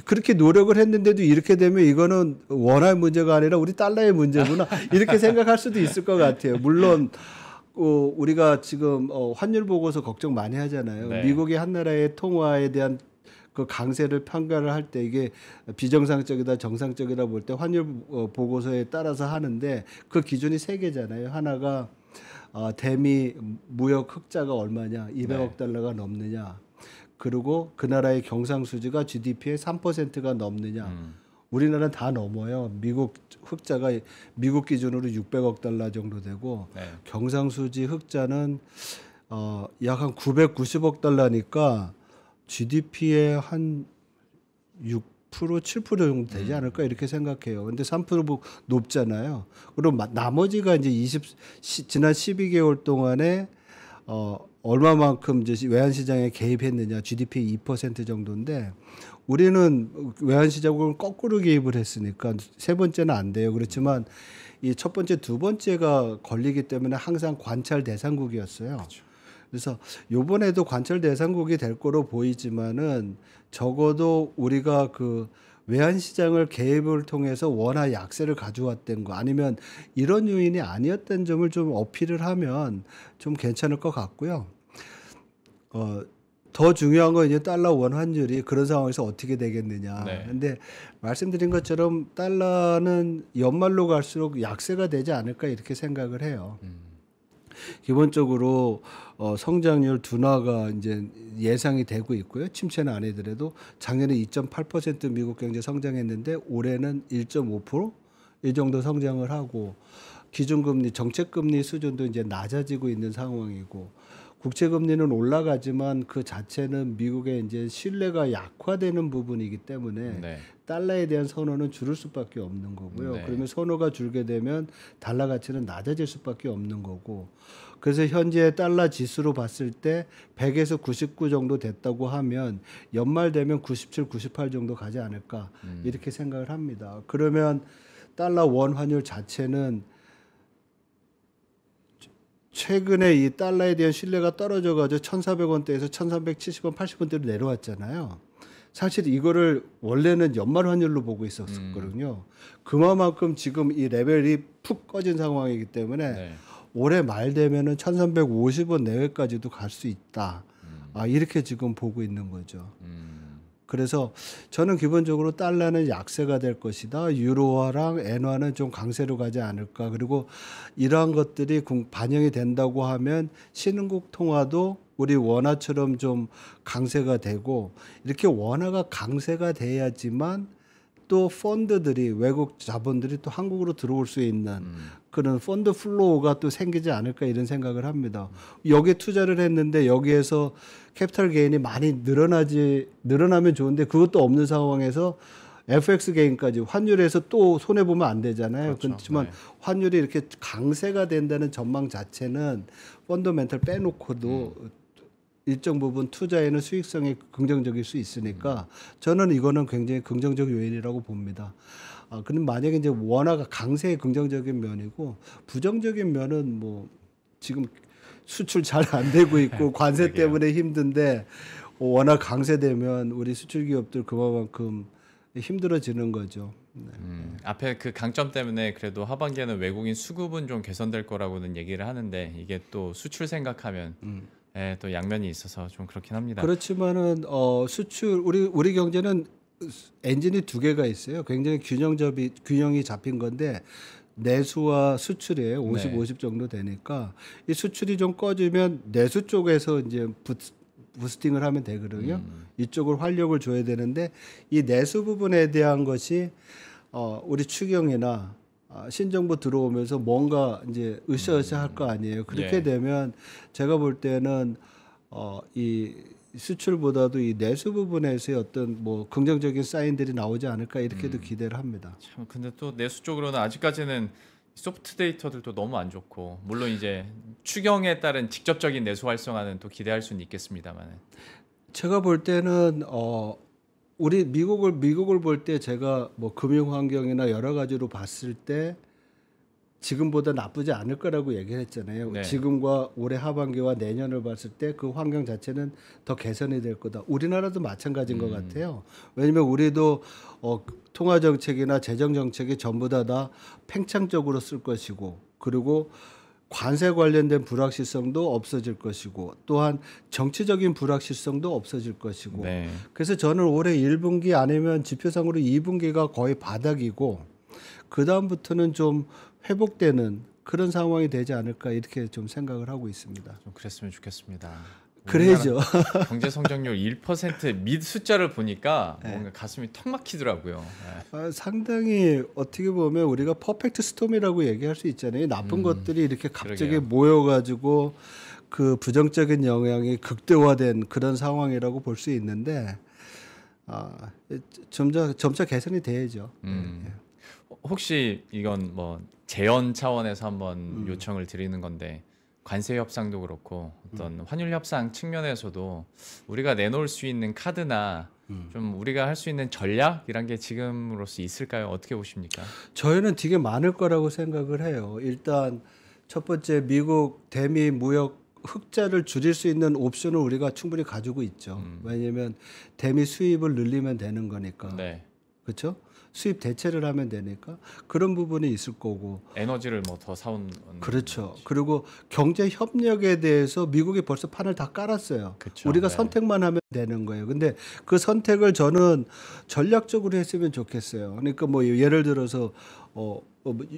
그렇게 노력을 했는데도 이렇게 되면 이거는 원화의 문제가 아니라 우리 달러의 문제구나 이렇게 생각할 수도 있을 것 같아요. 물론 우리가 지금 환율 보고서 걱정 많이 하잖아요. 네. 미국이 한 나라의 통화에 대한 그 강세를 평가를 할 때 이게 비정상적이다 정상적이다 볼 때 환율 보고서에 따라서 하는데 그 기준이 세 개잖아요. 하나가 대미 무역 흑자가 얼마냐 200억 달러가 넘느냐 그리고 그 나라의 경상수지가 GDP의 3%가 넘느냐 우리나라는 다 넘어요. 미국 흑자가 미국 기준으로 600억 달러 정도 되고 경상수지 흑자는 약 한 990억 달러니까 GDP의 한 6% 7% 정도 되지 않을까 이렇게 생각해요. 근데 3% 높잖아요. 그리고 나머지가 이제 지난 12개월 동안에 얼마만큼 이제 외환 시장에 개입했느냐 GDP 2% 정도인데 우리는 외환 시장을 거꾸로 개입을 했으니까 세 번째는 안 돼요. 그렇지만 이 첫 번째, 두 번째가 걸리기 때문에 항상 관찰 대상국이었어요. 그렇죠. 그래서 요번에도 관찰 대상국이 될 거로 보이지만은 적어도 우리가 그 외환 시장을 개입을 통해서 원화 약세를 가져왔던 거 아니면 이런 요인이 아니었던 점을 좀 어필을 하면 좀 괜찮을 것 같고요. 더 중요한 건 이제 달러 원 환율이 그런 상황에서 어떻게 되겠느냐. 근데 말씀드린 것처럼 달러는 연말로 갈수록 약세가 되지 않을까 이렇게 생각을 해요. 기본적으로 성장률 둔화가 이제 예상이 되고 있고요. 침체는 아니더라도 작년에 2.8% 미국 경제 성장했는데 올해는 1.5% 이 정도 성장을 하고 기준금리, 정책금리 수준도 이제 낮아지고 있는 상황이고 국채금리는 올라가지만 그 자체는 미국의 이제 신뢰가 약화되는 부분이기 때문에 달러에 대한 선호는 줄을 수밖에 없는 거고요. 그러면 선호가 줄게 되면 달러 가치는 낮아질 수밖에 없는 거고. 그래서 현재 달러 지수로 봤을 때 100에서 99 정도 됐다고 하면 연말 되면 97, 98 정도 가지 않을까 이렇게 생각을 합니다. 그러면 달러 원 환율 자체는 최근에 이 달러에 대한 신뢰가 떨어져가지고 1,400원대에서 1,370원, 80원대로 내려왔잖아요. 사실 이거를 원래는 연말 환율로 보고 있었거든요. 그만큼 지금 이 레벨이 푹 꺼진 상황이기 때문에 올해 말 되면은 1,350원 내외까지도 갈 수 있다. 이렇게 지금 보고 있는 거죠. 그래서 저는 기본적으로 달러는 약세가 될 것이다. 유로화랑 엔화는 좀 강세로 가지 않을까. 그리고 이러한 것들이 반영이 된다고 하면 신흥국 통화도 우리 원화처럼 좀 강세가 되고 이렇게 원화가 강세가 돼야지만 또 펀드들이 외국 자본들이 또 한국으로 들어올 수 있는 그런 펀드 플로우가 또 생기지 않을까 이런 생각을 합니다. 여기에 투자를 했는데 여기에서 캐피탈 게인이 많이 늘어나면 좋은데 그것도 없는 상황에서 FX 게인까지 환율에서 또 손해 보면 안 되잖아요. 그렇지만 환율이 이렇게 강세가 된다는 전망 자체는 펀더멘털 빼놓고도 일정 부분 투자에는 수익성이 긍정적일 수 있으니까 저는 이거는 굉장히 긍정적 요인이라고 봅니다. 근데 만약에 이제 원화가 강세의 긍정적인 면이고 부정적인 면은 뭐 지금 수출 잘 안 되고 있고 관세 때문에 힘든데 워낙 강세되면 우리 수출 기업들 그만큼 힘들어지는 거죠. 앞에 그 강점 때문에 그래도 하반기에는 외국인 수급은 좀 개선될 거라고는 얘기를 하는데 이게 또 수출 생각하면 또 양면이 있어서 좀 그렇긴 합니다. 그렇지만은 수출 우리 경제는 엔진이 두 개가 있어요. 굉장히 균형이 잡힌 건데 내수와 수출이에요. 50, 50 정도 되니까 이 수출이 좀 꺼지면 내수 쪽에서 이제 부스팅을 하면 되거든요. 이쪽을 활력을 줘야 되는데 이 내수 부분에 대한 것이 우리 추경이나 신정부 들어오면서 뭔가 이제 으쌰으쌰 할 거 아니에요. 그렇게 되면 제가 볼 때는 이 수출보다도 이 내수 부분에서의 어떤 뭐 긍정적인 사인들이 나오지 않을까 이렇게도 기대를 합니다. 참 근데 또 내수 쪽으로는 아직까지는 소프트 데이터들도 너무 안 좋고 물론 이제 추경에 따른 직접적인 내수 활성화는 또 기대할 수는 있겠습니다만. 제가 볼 때는 우리 미국을 볼 때 제가 뭐 금융 환경이나 여러 가지로 봤을 때 지금보다 나쁘지 않을 거라고 얘기를 했잖아요. 네. 지금과 올해 하반기와 내년을 봤을 때 그 환경 자체는 더 개선이 될 거다. 우리나라도 마찬가지인 것 같아요. 왜냐하면 우리도 통화 정책이나 재정 정책이 전부 다 팽창적으로 쓸 것이고, 그리고 관세 관련된 불확실성도 없어질 것이고, 또한 정치적인 불확실성도 없어질 것이고. 네. 그래서 저는 올해 1분기 아니면 지표상으로 2분기가 거의 바닥이고, 그 다음부터는 좀 회복되는 그런 상황이 되지 않을까 이렇게 좀 생각을 하고 있습니다. 좀 그랬으면 좋겠습니다. 그래야죠. 경제 성장률 1% 밑 숫자를 보니까 뭔가 가슴이 턱 막히더라고요. 네. 상당히 어떻게 보면 우리가 퍼펙트 스톰이라고 얘기할 수 있잖아요. 나쁜 것들이 이렇게 갑자기 그러게요. 모여가지고 그 부정적인 영향이 극대화된 그런 상황이라고 볼 수 있는데 점차 개선이 돼야죠. 혹시 이건 뭐 재연 차원에서 한번 요청을 드리는 건데 관세 협상도 그렇고 어떤 환율 협상 측면에서도 우리가 내놓을 수 있는 카드나 좀 우리가 할 수 있는 전략 이런 게 지금으로서 있을까요? 어떻게 보십니까? 저희는 되게 많을 거라고 생각을 해요. 일단 첫 번째 미국 대미 무역 흑자를 줄일 수 있는 옵션을 우리가 충분히 가지고 있죠. 왜냐하면 대미 수입을 늘리면 되는 거니까. 네. 그렇죠? 수입 대체를 하면 되니까 그런 부분이 있을 거고. 에너지를 뭐 더 사온. 그렇죠. 그리고 경제 협력에 대해서 미국이 벌써 판을 다 깔았어요. 그쵸, 우리가 네. 선택만 하면 되는 거예요. 근데 그 선택을 저는 전략적으로 했으면 좋겠어요. 그러니까 뭐 예를 들어서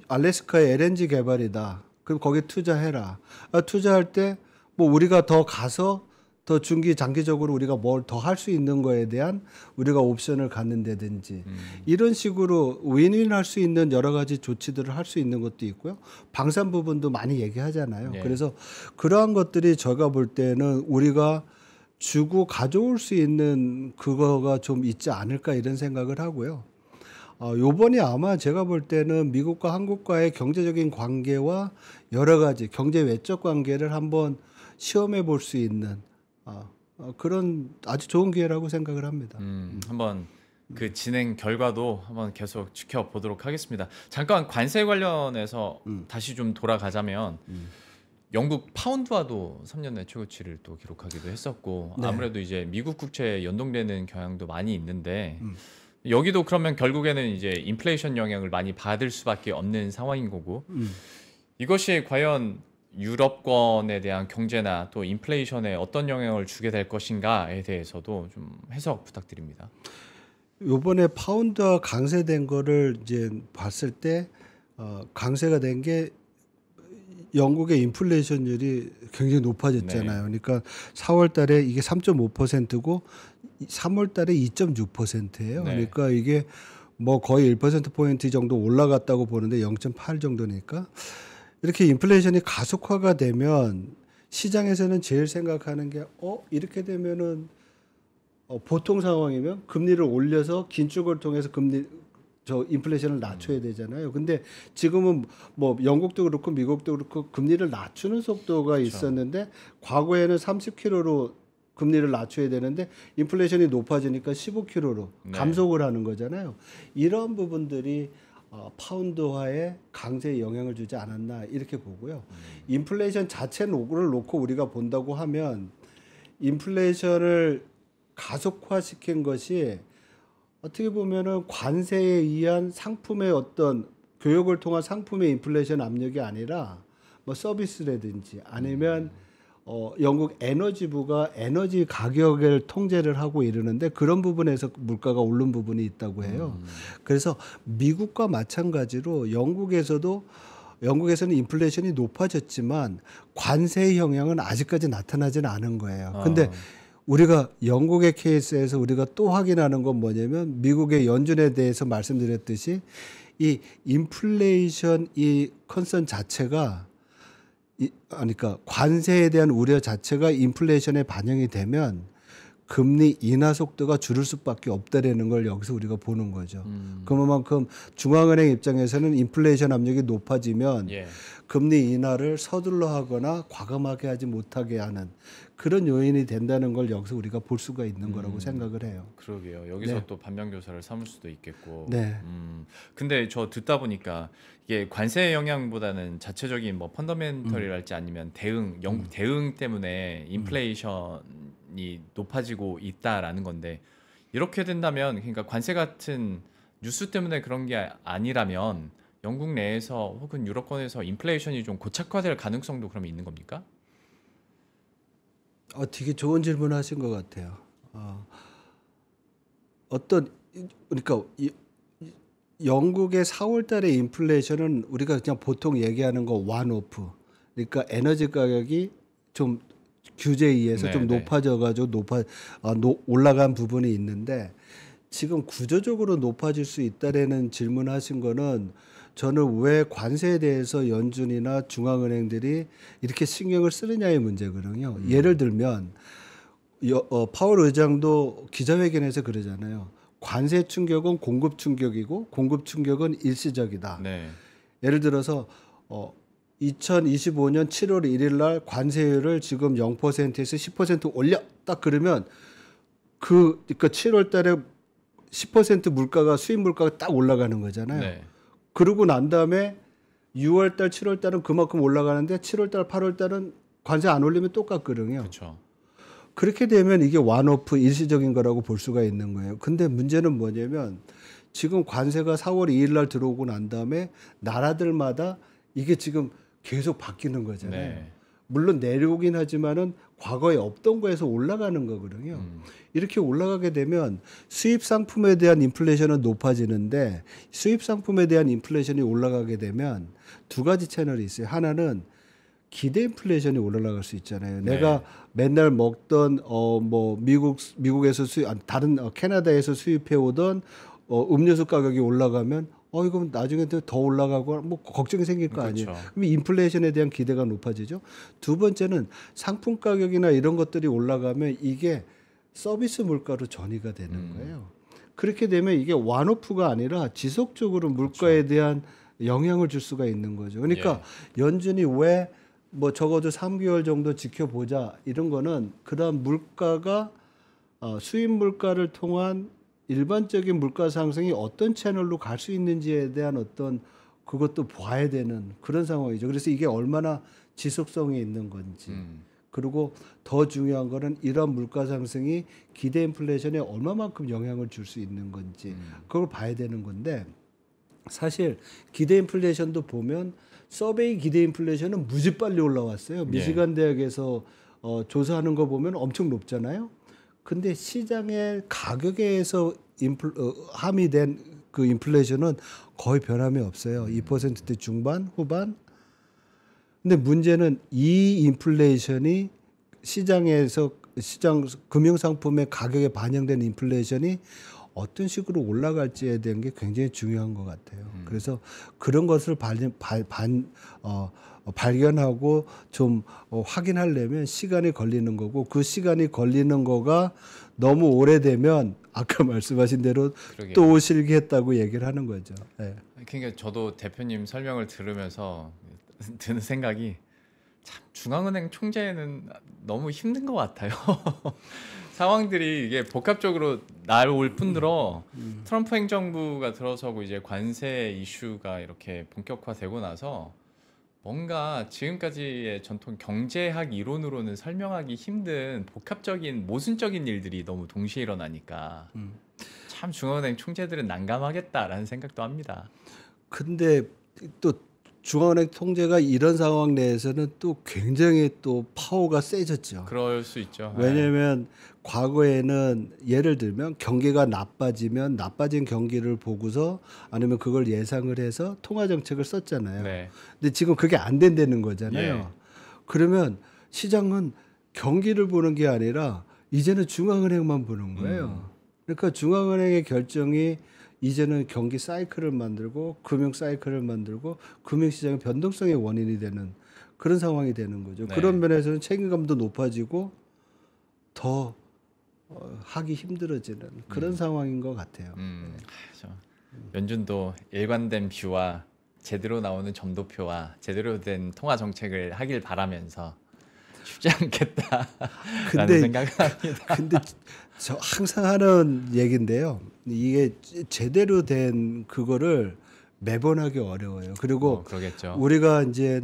알래스카의 LNG 개발이다. 그럼 거기 투자해라. 투자할 때 뭐 우리가 더 가서 더 중기 장기적으로 우리가 뭘 더 할 수 있는 거에 대한 우리가 옵션을 갖는다든지 이런 식으로 윈윈할 수 있는 여러 가지 조치들을 할 수 있는 것도 있고요. 방산 부분도 많이 얘기하잖아요. 네. 그래서 그러한 것들이 제가 볼 때는 우리가 주고 가져올 수 있는 그거가 좀 있지 않을까 이런 생각을 하고요. 요번에 아마 제가 볼 때는 미국과 한국과의 경제적인 관계와 여러 가지 경제 외적 관계를 한번 시험해 볼 수 있는 그런 아주 좋은 기회라고 생각을 합니다. 한번 그 진행 결과도 한번 계속 지켜보도록 하겠습니다. 잠깐 관세 관련해서 다시 좀 돌아가자면 영국 파운드와도 3년 내 최고치를 또 기록하기도 했었고 네. 아무래도 이제 미국 국채에 연동되는 경향도 많이 있는데 여기도 그러면 결국에는 이제 인플레이션 영향을 많이 받을 수밖에 없는 상황인 거고 이것이 과연 유럽권에 대한 경제나 또 인플레이션에 어떤 영향을 주게 될 것인가에 대해서도 좀 해석 부탁드립니다. 요번에 파운드가 강세된 거를 이제 봤을 때 강세가 된 게 영국의 인플레이션율이 굉장히 높아졌잖아요. 그러니까 4월 달에 이게 3.5%고 3월 달에 2.6%예요. 네. 그러니까 이게 뭐 거의 1% 포인트 정도 올라갔다고 보는데 0.8 정도니까 이렇게 인플레이션이 가속화가 되면 시장에서는 제일 생각하는 게 이렇게 되면은 보통 상황이면 금리를 올려서 긴축을 통해서 인플레이션을 낮춰야 되잖아요. 근데 지금은 뭐 영국도 그렇고 미국도 그렇고 금리를 낮추는 속도가 있었는데 과거에는 30km로 금리를 낮춰야 되는데 인플레이션이 높아지니까 15km로 네. 감속을 하는 거잖아요. 이런 부분들이 파운드화에 강세에 영향을 주지 않았나 이렇게 보고요. 인플레이션 자체를 놓고 우리가 본다고 하면 인플레이션을 가속화시킨 것이 어떻게 보면은 관세에 의한 상품의 어떤 교역을 통한 상품의 인플레이션 압력이 아니라 뭐 서비스라든지 아니면 영국 에너지부가 에너지 가격을 통제를 하고 이러는데 그런 부분에서 물가가 오른 부분이 있다고 해요. 그래서 미국과 마찬가지로 영국에서는 인플레이션이 높아졌지만 관세의 영향은 아직까지 나타나지는 않은 거예요. 근데 우리가 영국의 케이스에서 우리가 또 확인하는 건 뭐냐면 미국의 연준에 대해서 말씀드렸듯이 이 인플레이션 이 컨선 자체가 그러니까 관세에 대한 우려 자체가 인플레이션에 반영이 되면 금리 인하 속도가 줄을 수밖에 없다라는 걸 여기서 우리가 보는 거죠. 그만큼 중앙은행 입장에서는 인플레이션 압력이 높아지면 예. 금리 인하를 서둘러 하거나 과감하게 하지 못하게 하는 그런 요인이 된다는 걸 여기서 우리가 볼 수가 있는 거라고 생각을 해요. 그러게요. 여기서 네. 또 반면교사를 삼을 수도 있겠고. 네. 근데 저 듣다 보니까 이게 관세 영향보다는 자체적인 뭐 펀더멘털이랄지 아니면 영국 대응 때문에 인플레이션이 높아지고 있다라는 건데 이렇게 된다면 그러니까 관세 같은 뉴스 때문에 그런 게 아니라면 영국 내에서 혹은 유럽권에서 인플레이션이 좀 고착화될 가능성도 그럼 있는 겁니까? 되게 좋은 질문 하신 것 같아요. 그러니까 영국의 4월 달의 인플레이션은 우리가 그냥 보통 얘기하는 거 원오프. 그러니까 에너지 가격이 좀 규제에 의해서 네, 좀 네. 높아져가지고 올라간 부분이 있는데 지금 구조적으로 높아질 수 있다라는 질문하신 거는 저는 왜 관세에 대해서 연준이나 중앙은행들이 이렇게 신경을 쓰느냐의 문제거든요. 예를 들면 파월 의장도 기자회견에서 그러잖아요. 관세 충격은 공급 충격이고 공급 충격은 일시적이다. 네. 예를 들어서 2025년 7월 1일 날 관세율을 지금 0%에서 10% 올려 딱 그러면 그러니까 7월 달에 10% 물가가 수입 물가가 딱 올라가는 거잖아요. 네. 그러고 난 다음에 6월 달, 7월 달은 그만큼 올라가는데 7월 달, 8월 달은 관세 안 올리면 똑같거든요. 그렇죠. 그렇게 되면 이게 원오프 일시적인 거라고 볼 수가 있는 거예요. 근데 문제는 뭐냐면 지금 관세가 4월 2일 날 들어오고 난 다음에 나라들마다 이게 지금 계속 바뀌는 거잖아요. 네. 물론 내려오긴 하지만은 과거에 없던 거에서 올라가는 거거든요. 이렇게 올라가게 되면 수입 상품에 대한 인플레이션은 높아지는데 수입 상품에 대한 인플레이션이 올라가게 되면 두 가지 채널이 있어요. 하나는 기대 인플레이션이 올라갈 수 있잖아요. 네. 내가 맨날 먹던 뭐 미국에서 다른 캐나다에서 수입해 오던 음료수 가격이 올라가면 이거 나중에 더 올라가고 뭐 걱정이 생길 거 아니에요. 그렇죠. 그럼 인플레이션에 대한 기대가 높아지죠. 두 번째는 상품 가격이나 이런 것들이 올라가면 이게 서비스 물가로 전이가 되는 거예요. 그렇게 되면 이게 원오프가 아니라 지속적으로 물가에 대한 영향을 줄 수가 있는 거죠. 그러니까 연준이 왜 뭐 적어도 3개월 정도 지켜보자 이런 거는 그다음 물가가 수입 물가를 통한 일반적인 물가 상승이 어떤 채널로 갈 수 있는지에 대한 어떤 그것도 봐야 되는 그런 상황이죠. 그래서 이게 얼마나 지속성이 있는 건지. 그리고 더 중요한 거는 이런 물가 상승이 기대 인플레이션에 얼마만큼 영향을 줄 수 있는 건지 그걸 봐야 되는 건데 사실 기대 인플레이션도 보면 서베이 기대 인플레이션은 무지 빨리 올라왔어요. 미시간 대학에서 조사하는 거 보면 엄청 높잖아요. 근데 시장의 가격에서 함의된 그 인플레이션은 거의 변함이 없어요. 2%대 중반, 후반. 근데 문제는 이 인플레이션이 시장 금융 상품의 가격에 반영된 인플레이션이 어떤 식으로 올라갈지에 대한 게 굉장히 중요한 것 같아요. 그래서 그런 것을 발견하고 좀 확인하려면 시간이 걸리는 거고 그 시간이 걸리는 거가 너무 오래되면 아까 말씀하신 대로 그러게요. 또 실기했다고 얘기를 하는 거죠. 네. 그러니까 저도 대표님 설명을 들으면서 드는 생각이 참 중앙은행 총재는 너무 힘든 것 같아요. 상황들이 이게 복합적으로 나올 뿐더러 트럼프 행정부가 들어서고 이제 관세 이슈가 이렇게 본격화되고 나서 뭔가 지금까지의 전통 경제학 이론으로는 설명하기 힘든 복합적인 모순적인 일들이 너무 동시에 일어나니까 참 중앙은행 총재들은 난감하겠다라는 생각도 합니다. 근데 또 중앙은행 통제가 이런 상황 내에서는 또 굉장히 또 파워가 세졌죠. 그럴 수 있죠. 왜냐하면 과거에는 예를 들면 경기가 나빠지면 나빠진 경기를 보고서 아니면 그걸 예상을 해서 통화 정책을 썼잖아요. 네. 근데 지금 그게 안 된다는 거잖아요. 예. 그러면 시장은 경기를 보는 게 아니라 이제는 중앙은행만 보는 거예요. 그러니까 중앙은행의 결정이 이제는 경기 사이클을 만들고 금융 사이클을 만들고 금융시장의 변동성의 원인이 되는 그런 상황이 되는 거죠. 네. 그런 면에서는 책임감도 높아지고 더 하기 힘들어지는 그런 상황인 것 같아요. 그렇죠. 연준도 일관된 뷰와 제대로 나오는 점도표와 제대로 된 통화 정책을 하길 바라면서 쉽지 않겠다라는 근데 생각을 합니다. 근데 저 항상 하는 얘기인데요. 이게 제대로 된 그거를 매번 하기 어려워요. 그리고 그러겠죠. 우리가 이제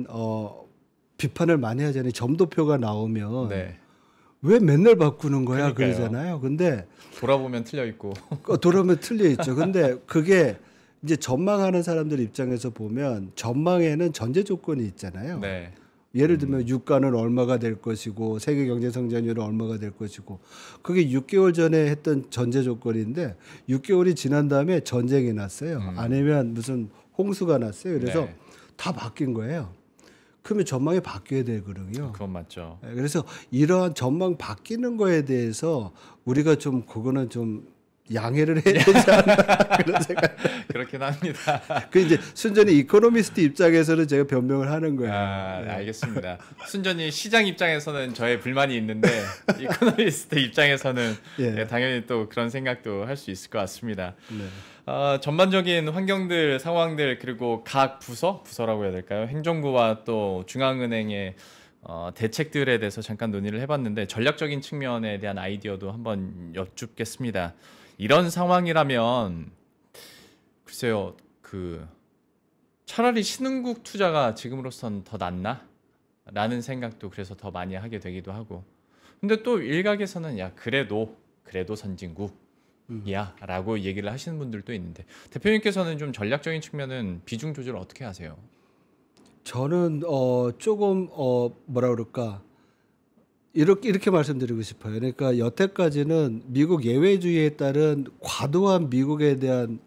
비판을 많이 하잖아요. 점도표가 나오면 네. 왜 맨날 바꾸는 거야 그러니까요. 그러잖아요. 근데 돌아보면 틀려 있고. 돌아오면 틀려 있죠. 근데 그게 이제 전망하는 사람들 입장에서 보면 전망에는 전제 조건이 있잖아요. 네. 예를 들면 유가는 얼마가 될 것이고 세계 경제 성장률은 얼마가 될 것이고 그게 6개월 전에 했던 전제 조건인데 6개월이 지난 다음에 전쟁이 났어요. 아니면 무슨 홍수가 났어요. 그래서 네. 다 바뀐 거예요. 그러면 전망이 바뀌어야 되거든요. 그건 맞죠. 그래서 이러한 전망 바뀌는 거에 대해서 우리가 좀 그거는 좀 양해를 해야 되지 않나 그런 생각. 그렇긴 합니다. 그 이제 순전히 이코노미스트 입장에서는 제가 변명을 하는 거예요. 알겠습니다. 순전히 시장 입장에서는 저의 불만이 있는데 이코노미스트 입장에서는 예. 당연히 또 그런 생각도 할 수 있을 것 같습니다. 네. 전반적인 환경들, 상황들 그리고 각 부서라고 해야 될까요? 행정부와 또 중앙은행의 대책들에 대해서 잠깐 논의를 해봤는데 전략적인 측면에 대한 아이디어도 한번 여쭙겠습니다. 이런 상황이라면 글쎄요, 차라리 신흥국 투자가 지금으로선 더 낫나? 라는 생각도 그래서 더 많이 하게 되기도 하고. 근데 또 일각에서는 야 그래도 선진국이야 라고 얘기를 하시는 분들도 있는데 대표님께서는 좀 전략적인 측면은 비중 조절을 어떻게 하세요? 저는 조금 뭐라 그럴까 이렇게 말씀드리고 싶어요. 그러니까 여태까지는 미국 예외주의에 따른 과도한 미국에 대한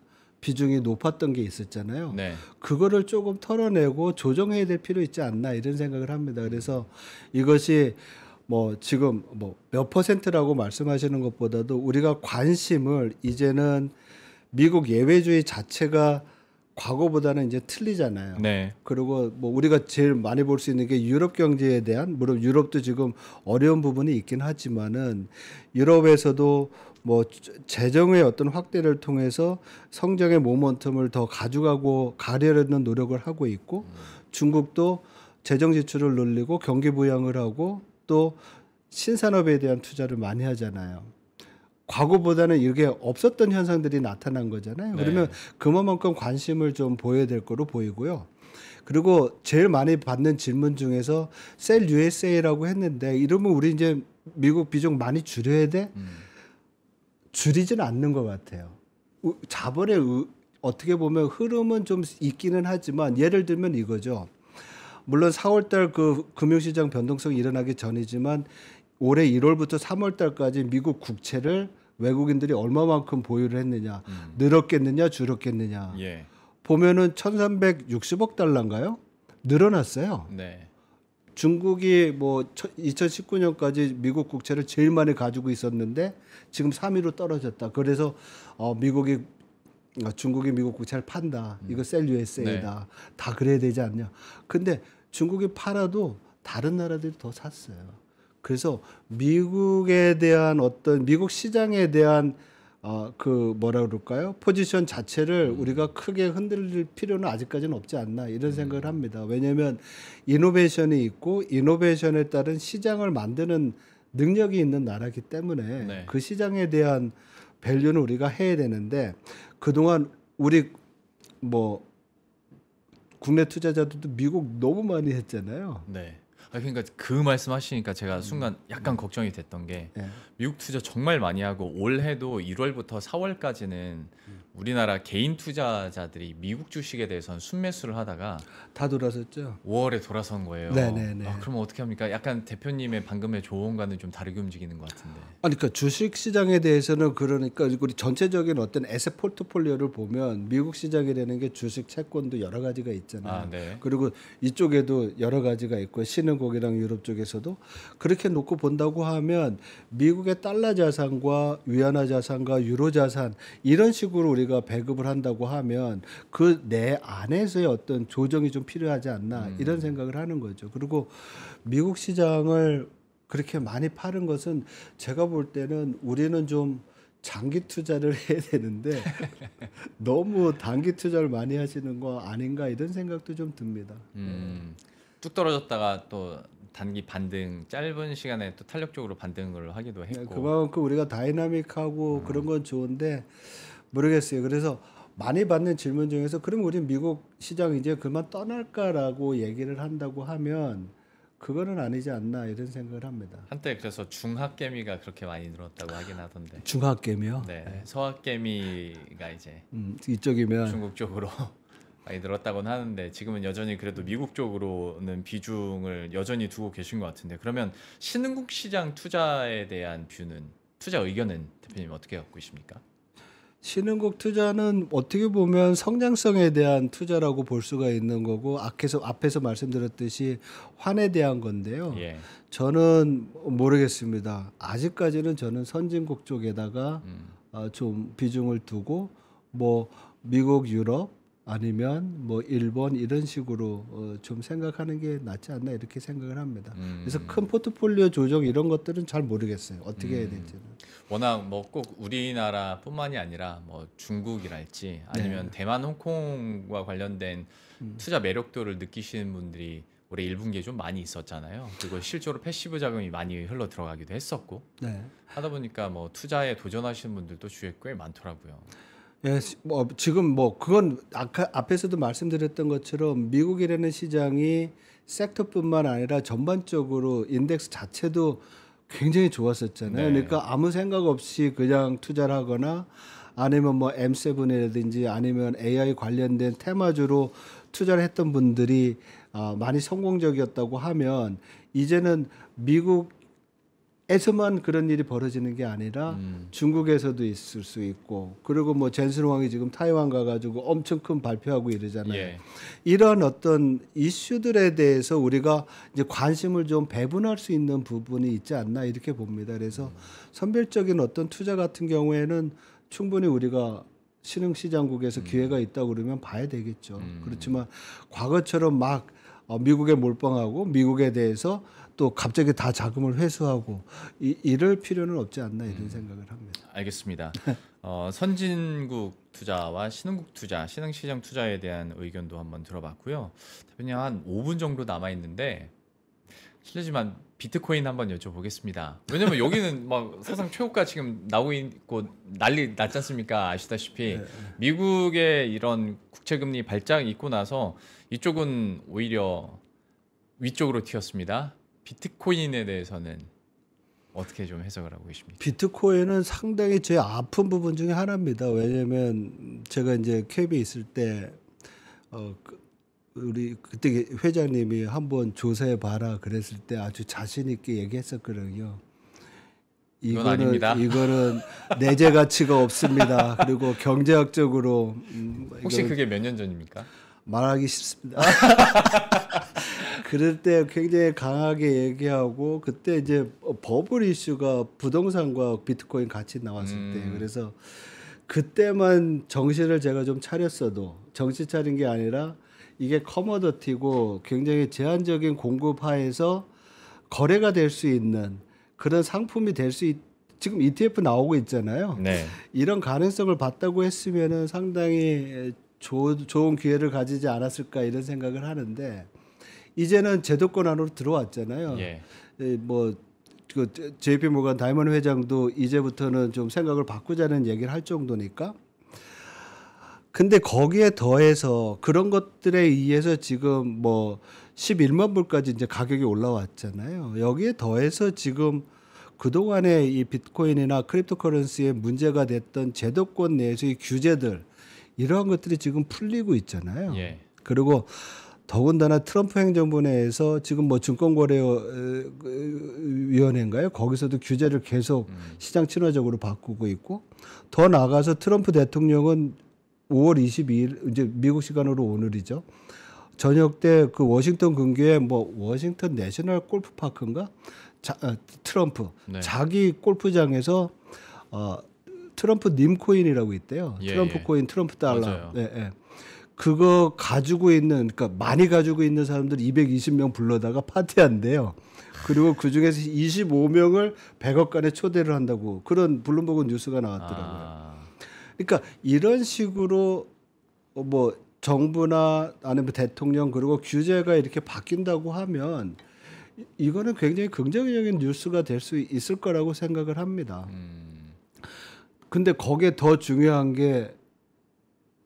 비중이 높았던 게 있었잖아요. 네. 그거를 조금 털어내고 조정해야 될 필요 있지 않나 이런 생각을 합니다. 그래서 이것이 뭐 지금 뭐 몇 퍼센트라고 말씀하시는 것보다도 우리가 관심을 이제는 미국 예외주의 자체가 과거보다는 이제 틀리잖아요. 네. 그리고 뭐 우리가 제일 많이 볼 수 있는 게 유럽 경제에 대한 물론 유럽도 지금 어려운 부분이 있긴 하지만은 유럽에서도 뭐 재정의 어떤 확대를 통해서 성장의 모멘텀을 더 가져가고 가려는 노력을 하고 있고 중국도 재정 지출을 늘리고 경기 부양을 하고 또 신산업에 대한 투자를 많이 하잖아요. 과거보다는 이게 없었던 현상들이 나타난 거잖아요. 네. 그러면 그만큼 관심을 좀 보여야 될 거로 보이고요. 그리고 제일 많이 받는 질문 중에서 셀 USA라고 했는데 이러면 우리 이제 미국 비중 많이 줄여야 돼? 줄이지는 않는 것 같아요. 자본의 어떻게 보면 흐름은 좀 있기는 하지만 예를 들면 이거죠. 물론 4월달 그 금융시장 변동성이 일어나기 전이지만 올해 1월부터 3월달까지 미국 국채를 외국인들이 얼마만큼 보유를 했느냐, 늘었겠느냐, 줄었겠느냐. 예. 보면은 1,360억 달러인가요? 늘어났어요. 네. 중국이 뭐 2019년까지 미국 국채를 제일 많이 가지고 있었는데 지금 3위로 떨어졌다. 그래서 중국이 미국 국채를 판다. 이거 셀 USA다. 네. 다 그래야 되지 않냐. 근데 중국이 팔아도 다른 나라들이 더 샀어요. 그래서 미국에 대한 어떤 미국 시장에 대한 뭐라 그럴까요? 포지션 자체를 우리가 크게 흔들릴 필요는 아직까지는 없지 않나 이런 생각을 합니다. 왜냐하면 이노베이션이 있고 이노베이션에 따른 시장을 만드는 능력이 있는 나라이기 때문에 네. 그 시장에 대한 밸류는 우리가 해야 되는데 그동안 우리 뭐 국내 투자자들도 미국 너무 많이 했잖아요. 네. 그러니까 그 말씀하시니까 제가 순간 약간 걱정이 됐던 게 예. 미국 투자 정말 많이 하고 올해도 1월부터 4월까지는 우리나라 개인 투자자들이 미국 주식에 대해서는 순매수를 하다가 다 돌아섰죠. 5월에 돌아선 거예요. 네네네. 그러면 어떻게 합니까? 약간 대표님의 방금의 조언과는 좀 다르게 움직이는 것 같은데. 아니, 그러니까 주식 시장에 대해서는 그러니까 우리 전체적인 어떤 에셋 포트폴리오를 보면 미국 시장이라는 게 주식, 채권도 여러 가지가 있잖아요. 네. 그리고 이쪽에도 여러 가지가 있고 신흥국이랑 유럽 쪽에서도 그렇게 놓고 본다고 하면 미국의 달러 자산과 위안화 자산과 유로 자산 이런 식으로 우리가 우리가 배급을 한다고 하면 그 내 안에서의 어떤 조정이 좀 필요하지 않나 이런 생각을 하는 거죠. 그리고 미국 시장을 그렇게 많이 파는 것은 제가 볼 때는 우리는 좀 장기 투자를 해야 되는데 너무 단기 투자를 많이 하시는 거 아닌가 이런 생각도 좀 듭니다. 뚝 떨어졌다가 또 단기 반등, 짧은 시간에 또 탄력적으로 반등을 하기도 네, 했고. 그만큼 우리가 다이나믹하고 그런 건 좋은데 모르겠어요. 그래서 많이 받는 질문 중에서 그럼 우리 미국 시장 이제 그만 떠날까라고 얘기를 한다고 하면 그거는 아니지 않나 이런 생각을 합니다. 한때 그래서 중학개미가 그렇게 많이 늘었다고 하긴 하던데. 중학개미요? 네, 서학개미가 이제 이쪽이면 중국 쪽으로 많이 늘었다고는 하는데 지금은 여전히 그래도 미국 쪽으로는 비중을 여전히 두고 계신 것 같은데 그러면 신흥국 시장 투자에 대한 뷰는 투자 의견은 대표님 어떻게 갖고 계십니까? 신흥국 투자는 어떻게 보면 성장성에 대한 투자라고 볼 수가 있는 거고 앞에서 말씀드렸듯이 환에 대한 건데요. 예. 저는 모르겠습니다. 아직까지는 저는 선진국 쪽에다가 좀 비중을 두고 뭐 미국, 유럽 아니면 뭐 일본 이런 식으로 좀 생각하는 게 낫지 않나 이렇게 생각을 합니다. 그래서 큰 포트폴리오 조정 이런 것들은 잘 모르겠어요. 어떻게 해야 될지는. 워낙 뭐 꼭 우리나라뿐만이 아니라 뭐 중국이랄지 아니면 대만, 홍콩과 관련된 투자 매력도를 느끼시는 분들이 올해 1분기에 좀 많이 있었잖아요. 그리고 실제로 패시브 자금이 많이 흘러 들어가기도 했었고 네. 하다 보니까 뭐 투자에 도전하시는 분들도 주위에 꽤 많더라고요. 예, 뭐 지금 뭐 그건 앞에서도 말씀드렸던 것처럼 미국이라는 시장이 섹터뿐만 아니라 전반적으로 인덱스 자체도 굉장히 좋았었잖아요. 네. 그러니까 아무 생각 없이 그냥 투자를 하거나 아니면 뭐 M7이라든지 아니면 AI 관련된 테마주로 투자를 했던 분들이 많이 성공적이었다고 하면 이제는 미국에서만 그런 일이 벌어지는 게 아니라 중국에서도 있을 수 있고 그리고 뭐 젠슨 왕이 지금 타이완 가가지고 엄청 큰 발표하고 이러잖아요. 예. 이런 어떤 이슈들에 대해서 우리가 이제 관심을 좀 배분할 수 있는 부분이 있지 않나 이렇게 봅니다. 그래서 선별적인 어떤 투자 같은 경우에는 충분히 우리가 신흥시장국에서 기회가 있다고 그러면 봐야 되겠죠. 그렇지만 과거처럼 막 미국에 몰빵하고 미국에 대해서 또 갑자기 다 자금을 회수하고 이럴 필요는 없지 않나 이런 생각을 합니다. 알겠습니다. 선진국 투자와 신흥국 투자, 신흥시장 투자에 대한 의견도 한번 들어봤고요. 대표님 한 5분 정도 남아 있는데 실례지만 비트코인 한번 여쭤보겠습니다. 왜냐면 여기는 막 사상 최고가 지금 나오고 있고 난리 났지 않습니까? 아시다시피 네. 미국의 이런 국채금리 발작이 있고 나서 이쪽은 오히려 위쪽으로 튀었습니다. 비트코인에 대해서는 어떻게 좀 해석을 하고 계십니까? 비트코인은 상당히 제 아픈 부분 중에 하나입니다. 왜냐하면 제가 이제 캡에 있을 때 우리 그때 회장님이 한번 조사해 봐라 그랬을 때 아주 자신 있게 얘기했었거든요. 이건 아닙니다. 이거는 내재 가치가 없습니다. 그리고 경제학적으로 혹시 그게 몇 년 전입니까? 말하기 쉽습니다. 그럴 때 굉장히 강하게 얘기하고 그때 이제 버블 이슈가 부동산과 비트코인 같이 나왔을 때 그래서 그때만 정신을 제가 좀 차렸어도 정신 차린 게 아니라 이게 커머더티고 굉장히 제한적인 공급 하에서 거래가 될 수 있는 그런 상품이 될 수 지금 ETF 나오고 있잖아요. 네. 이런 가능성을 봤다고 했으면은 상당히 좋은 기회를 가지지 않았을까 이런 생각을 하는데 이제는 제도권 안으로 들어왔잖아요. 예. 뭐 그 JP 모건 다이먼 회장도 이제부터는 좀 생각을 바꾸자는 얘기를 할 정도니까. 근데 거기에 더해서 그런 것들에 의해서 지금 뭐 11만 불까지 이제 가격이 올라왔잖아요. 여기에 더해서 지금 그동안에 이 비트코인이나 크립토커런시에 문제가 됐던 제도권 내에서의 규제들 이러한 것들이 지금 풀리고 있잖아요. 예. 그리고 더군다나 트럼프 행정부 내에서 지금 뭐 증권거래위원회인가요? 거기서도 규제를 계속 시장 친화적으로 바꾸고 있고 더 나아가서 트럼프 대통령은 5월 22일 이제 미국 시간으로 오늘이죠. 저녁 때 그 워싱턴 근교에 뭐 워싱턴 내셔널 골프 파크인가? 트럼프 네. 자기 골프장에서 트럼프 님 코인이라고 있대요. 예, 트럼프 예. 코인, 트럼프 달러. 맞아요. 예, 예. 그거 가지고 있는, 그러니까 많이 가지고 있는 사람들 220명 불러다가 파티한대요. 그리고 그 중에서 25명을 100억간에 초대를 한다고 그런 블룸버그 뉴스가 나왔더라고요. 그러니까 이런 식으로 뭐 정부나 아니면 대통령 그리고 규제가 이렇게 바뀐다고 하면 이거는 굉장히 긍정적인 뉴스가 될 수 있을 거라고 생각을 합니다. 근데 거기에 더 중요한 게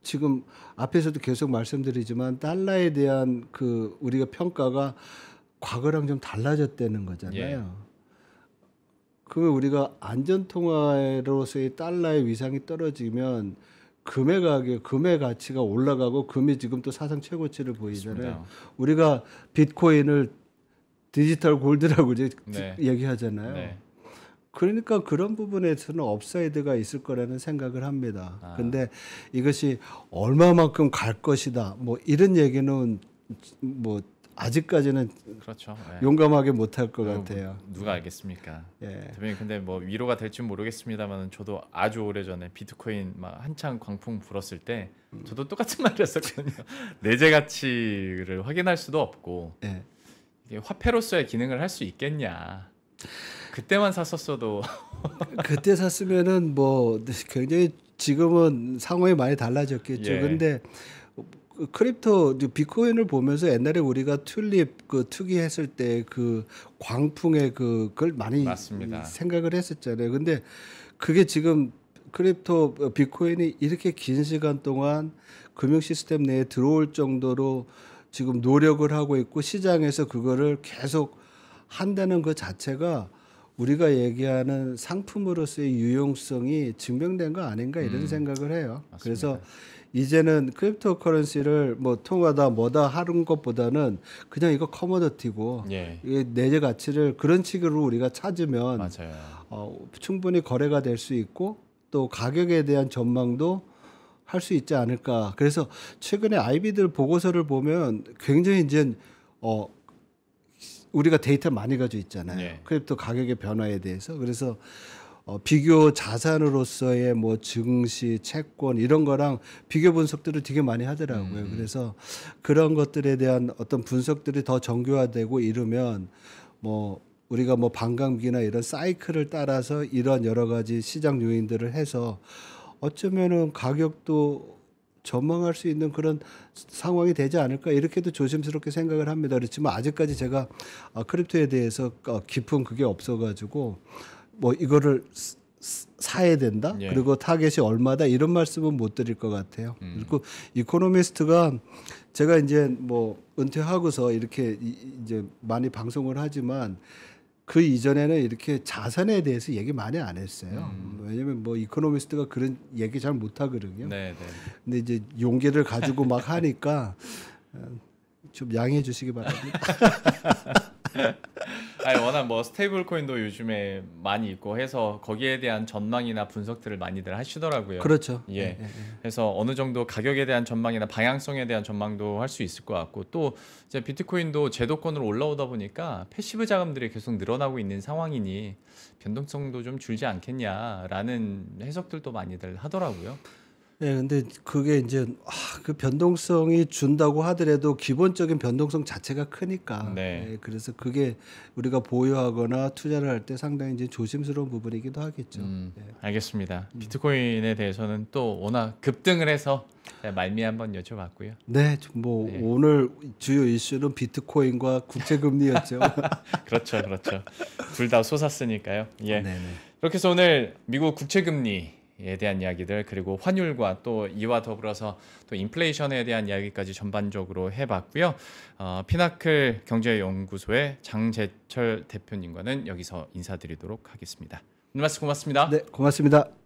지금 앞에서도 계속 말씀드리지만 달러에 대한 그 우리가 평가가 과거랑 좀 달라졌다는 거잖아요. 예. 그러면 우리가 안전통화로서의 달러의 위상이 떨어지면 금의 가격, 금의 가치가 올라가고 금이 지금 또 사상 최고치를 보이잖아요. 그렇습니다. 우리가 비트코인을 디지털 골드라고 이제 네. 얘기하잖아요. 네. 그러니까 그런 부분에서는 업사이드가 있을 거라는 생각을 합니다. 근데 이것이 얼마만큼 갈 것이다. 뭐 이런 얘기는 뭐 아직까지는 그렇죠. 예. 용감하게 못할 것 그거 같아요. 누가 알겠습니까? 예. 대표님 근데 뭐 위로가 될지 모르겠습니다만 저도 아주 오래전에 비트코인 막 한창 광풍 불었을 때 저도 똑같은 말을 했었거든요. 내재 가치를 확인할 수도 없고 예. 이게 화폐로서의 기능을 할 수 있겠냐. 그때만 샀었어도 그때 샀으면은 뭐 굉장히 지금은 상황이 많이 달라졌겠죠. 예. 근데 크립토 비트코인을 보면서 옛날에 우리가 튤립 그 투기했을 때 그 광풍의 그걸 많이 맞습니다. 생각을 했었잖아요. 근데 그게 지금 크립토 비트코인이 이렇게 긴 시간 동안 금융 시스템 내에 들어올 정도로 지금 노력을 하고 있고 시장에서 그거를 계속 한다는 그 자체가 우리가 얘기하는 상품으로서의 유용성이 증명된 거 아닌가 이런 생각을 해요. 맞습니다. 그래서 이제는 크립토 커런시를 뭐 통하다 뭐다 하는 것보다는 그냥 이거 커머더티고 예. 이게 내재 가치를 그런 식으로 우리가 찾으면 맞아요. 충분히 거래가 될 수 있고 또 가격에 대한 전망도 할 수 있지 않을까. 그래서 최근에 아이비들 보고서를 보면 굉장히 이제 우리가 데이터 많이 가지고 있잖아요. 예. 크립토 가격의 변화에 대해서. 그래서 비교 자산으로서의 뭐 증시, 채권 이런 거랑 비교 분석들을 되게 많이 하더라고요. 그래서 그런 것들에 대한 어떤 분석들이 더 정교화되고 이러면 뭐 우리가 뭐 반감기나 이런 사이클을 따라서 이런 여러 가지 시장 요인들을 해서 어쩌면은 가격도 전망할 수 있는 그런 상황이 되지 않을까 이렇게도 조심스럽게 생각을 합니다. 그렇지만 아직까지 제가 크립토에 대해서 깊은 그게 없어가지고 뭐 이거를 사야 된다. 예. 그리고 타겟이 얼마다 이런 말씀은 못 드릴 것 같아요. 그리고 이코노미스트가 제가 이제 뭐 은퇴하고서 이렇게 이제 많이 방송을 하지만 그 이전에는 이렇게 자산에 대해서 얘기 많이 안 했어요. 왜냐면 뭐 이코노미스트가 그런 얘기 잘 못 하거든요. 네, 네. 근데 이제 용기를 가지고 막 하니까 좀 양해해 주시기 바랍니다. 아니 워낙 뭐 스테이블 코인도 요즘에 많이 있고 해서 거기에 대한 전망이나 분석들을 많이들 하시더라고요. 그렇죠. 예. 예, 예. 그래서 어느 정도 가격에 대한 전망이나 방향성에 대한 전망도 할 수 있을 것 같고 또 이제 비트코인도 제도권으로 올라오다 보니까 패시브 자금들이 계속 늘어나고 있는 상황이니 변동성도 좀 줄지 않겠냐라는 해석들도 많이들 하더라고요. 예, 근데 그게 이제 그 변동성이 준다고 하더라도 기본적인 변동성 자체가 크니까. 네. 예, 그래서 그게 우리가 보유하거나 투자를 할 때 상당히 이제 조심스러운 부분이기도 하겠죠. 예. 알겠습니다. 비트코인에 대해서는 또 워낙 급등을 해서 말미에 한번 여쭤봤고요. 네, 뭐 네. 오늘 주요 이슈는 비트코인과 국채금리였죠. 그렇죠, 그렇죠. 둘 다 솟았으니까요. 예. 네네. 이렇게 해서 오늘 미국 국채금리에 대한 이야기들 그리고 환율과 또 이와 더불어서 또 인플레이션에 대한 이야기까지 전반적으로 해봤고요. 피나클 경제연구소의 장재철 대표님과는 여기서 인사드리도록 하겠습니다. 오늘 말씀 고맙습니다. 네, 고맙습니다.